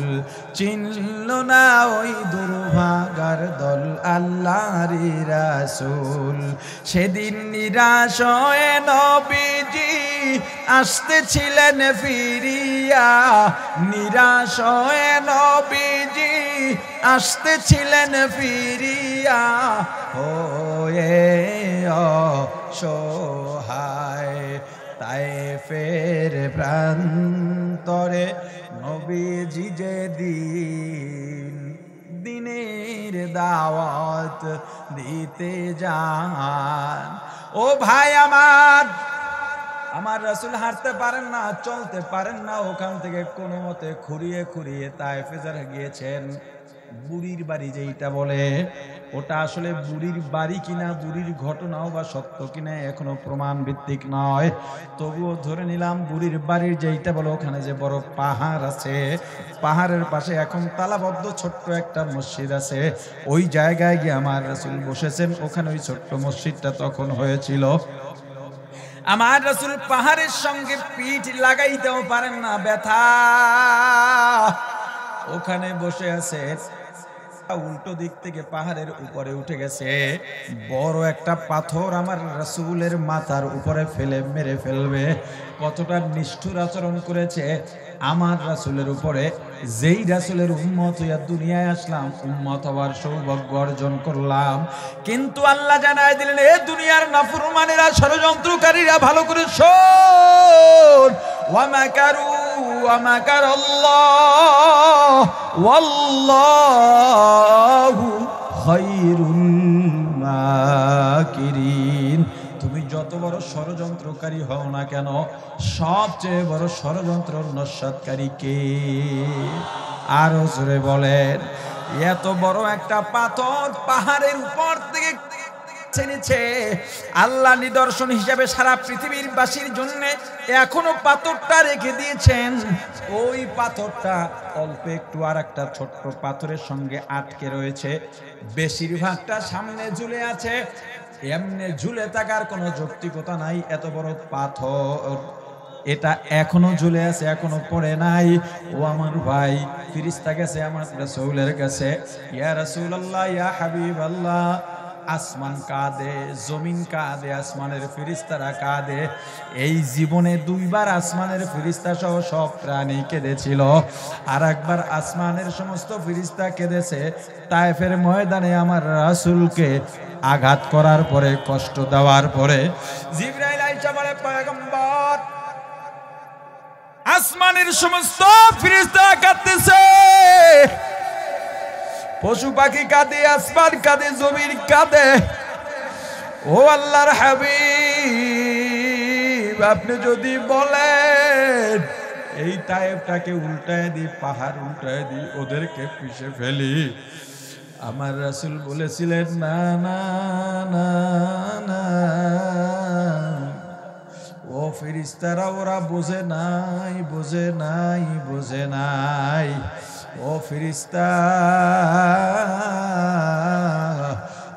চিনল না ওই দুর্ভাগার দল আল্লাহরি রাসূল। সেদিন নিরাশ হয়ে নবীজি আসতেছিলেন ফিরিয়া, নিরাশ হয়ে নবীজি আসতেছিলেন ফিরিয়া, হয়ে অসহায়। তায়েফের প্রান্তরে নবীজি যে দিনের দাওয়াত দিতে যান। ও ভাই আমার রাসূল হাঁটতে পারেন না, চলতে পারেন না, ওখান থেকে কোনো মতে খুঁড়িয়ে খুঁড়িয়ে তায়েফে যারা গিয়েছেন, বুড়ির বাড়ি যেইটা বলে ওটা আসলে বুড়ির বাড়ি কিনা, বুড়ির ঘটনাও বা সত্য কিনা এখনো প্রমাণ ভিত্তিক নয়, তবুও ধরে নিলাম বুড়ির বাড়ির যেইটা বলে ওখানে যে বড় পাহাড় আছে, পাহাড়ের পাশে এখন তালাবদ্ধ ছোট্ট একটা মসজিদ আছে, ওই জায়গায় গিয়ে আমার রাসূল বসেছেন। ওখানে ওই ছোট্ট মসজিদটা তখন হয়েছিল। আমার রাসূল পাহাড়ের সঙ্গে পিঠ লাগাইতেও পারেন না, ব্যথা। ওখানে বসে আছে, উল্টো দিক থেকে পাহাড়ের উপরে উঠে গেছে বড় একটা পাথর আমার রাসূলের মাথার উপরে ফেলে মেরে ফেলবে। কতটা নিষ্ঠুর আচরণ করেছে আমার রাসূলের উপরে। যেই রাসূলের উম্মত হইয়া দুনিয়ায় আসলাম, উম্মত হওয়ার সৌভাগ্য অর্জন করলাম, কিন্তু আল্লাহ জানায় দিলেন এ দুনিয়ার নাফরমানেরা, ষড়যন্ত্রকারীরা, ভালো করে শোন, ওয়া মাকারু ওয়া মাকারাল্লাহ ওয়াল্লাহু খায়রুল মাকিরিন। তুমি যত বড় ষড়যন্ত্রকারী হও না কেন, সবচেয়ে বড় ষড়যন্ত্র নস্যাৎকারী কে? আরো জোরে বলেন। এত বড় একটা পাথর পাহাড়ের উপর থেকে নিচে আল্লাহ নিদর্শন হিসাবে সারা পৃথিবীর বাসীর জন্য এখনো পাথরটা রেখে দিয়েছেন। ওই পাথরটা অল্প একটু আর একটা ছোট্ট পাথরের সঙ্গে আটকে রয়েছে, বেশিরভাগটা সামনে ঝুলে আছে। এমনি ঝুলে থাকার কোনো যৌক্তিকতা নাই, এত বড় পাথর এটা এখনো ঝুলে আছে, এখনো পড়ে নাই। ও আমার ভাই, ফেরেশতা গেছে আমার রাসূলের কাছে, ইয়া রাসূলুল্লাহ, ইয়া হাবিবাল্লাহ, আসমান কাঁদে, জমিন কাঁদে, আসমানের ফেরেশতারা কাঁদে। এই জীবনে দুইবার আসমানের ফেরেশতা সহ সব প্রাণী কেঁদেছিল, আর একবার আসমানের সমস্ত ফেরেশতা কেঁদেছে তায়েফের ময়দানে আমার রাসূলকে আঘাত করার পরে, কষ্ট দেওয়ার পরে। জিবরাইল আইসা বলে, পয়গম্বর, আসমানের সমস্ত ফেরেশতা কাঁদতেছে, পশু পাখি কাঁদে, আসমান কাঁদে, জমিন কাঁদে। ও আল্লাহর হাবিব, আপনি যদি বলেন এই তায়েফটাকে উল্টায় দিই, পাহাড় উল্টায় দিই, ওদেরকে পিষে ফেলি। আমার রাসূল বলেছিলেন, না না না না, ও ফেরেশতারা, ওরা বোঝে নাই, বোঝে নাই, বোঝে নাই। ও ফেরেশতা,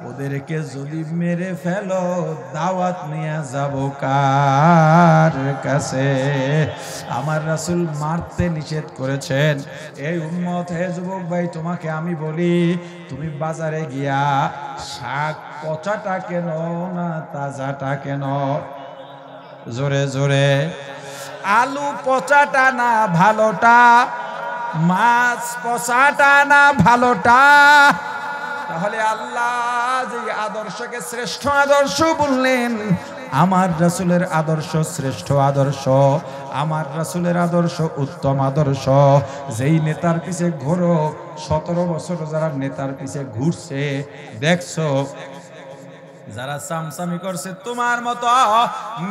ওদেরকে যদি মেরে ফেলো, দাওয়াত নিয়ে যাব কার কাছে? আমার রাসূল মারতে নিষেধ করেছেন। এই উম্মত, হে যুবক ভাই, তোমাকে আমি বলি, তুমি বাজারে গিয়া শাক পচাটা কেন না তাজাটা কেন? জোরে জোরে। আলু পচাটা না ভালোটা, মাছ পচাটা না ভালোটা? তাহলে আল্লাহ যে আদর্শকে শ্রেষ্ঠ আদর্শ বললেন, আমার রাসূলের আদর্শ শ্রেষ্ঠ আদর্শ, আমার রাসূলের আদর্শ উত্তম আদর্শ। যেই নেতার পিছে ঘোরো, 17 বছর যারা নেতার পিছে ঘুরছে দেখছো, যারা সামসামি করছে তোমার মতো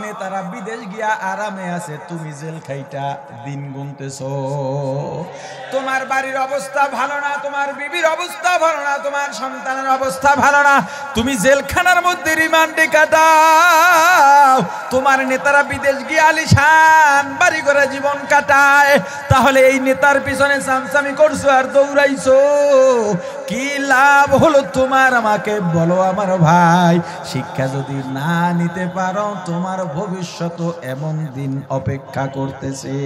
নেতারা বিদেশ গিয়া আরামে আছে, তুমি জেল খাইটা দিন গুনতেছো। তোমার বাড়ির অবস্থা ভালো না, তোমার বিবির অবস্থা ভালো না, তোমার সন্তানের অবস্থা ভালো না, তুমি জেলখানার মধ্যে রিমান্ডে কাটাও। তোমার নেতারা বিদেশ গিয়ে আলিশান বাড়ি করে জীবন কাটায়। তাহলে এই নেতার পিছনে সামসামি করছো আর দৌড়াইছো, কি লাভ হলো তোমার? আমাকে বলো আমার ভাই। শিক্ষা যদি না নিতে পারো, তোমার ভবিষ্যৎ এমন দিন অপেক্ষা করতেছে।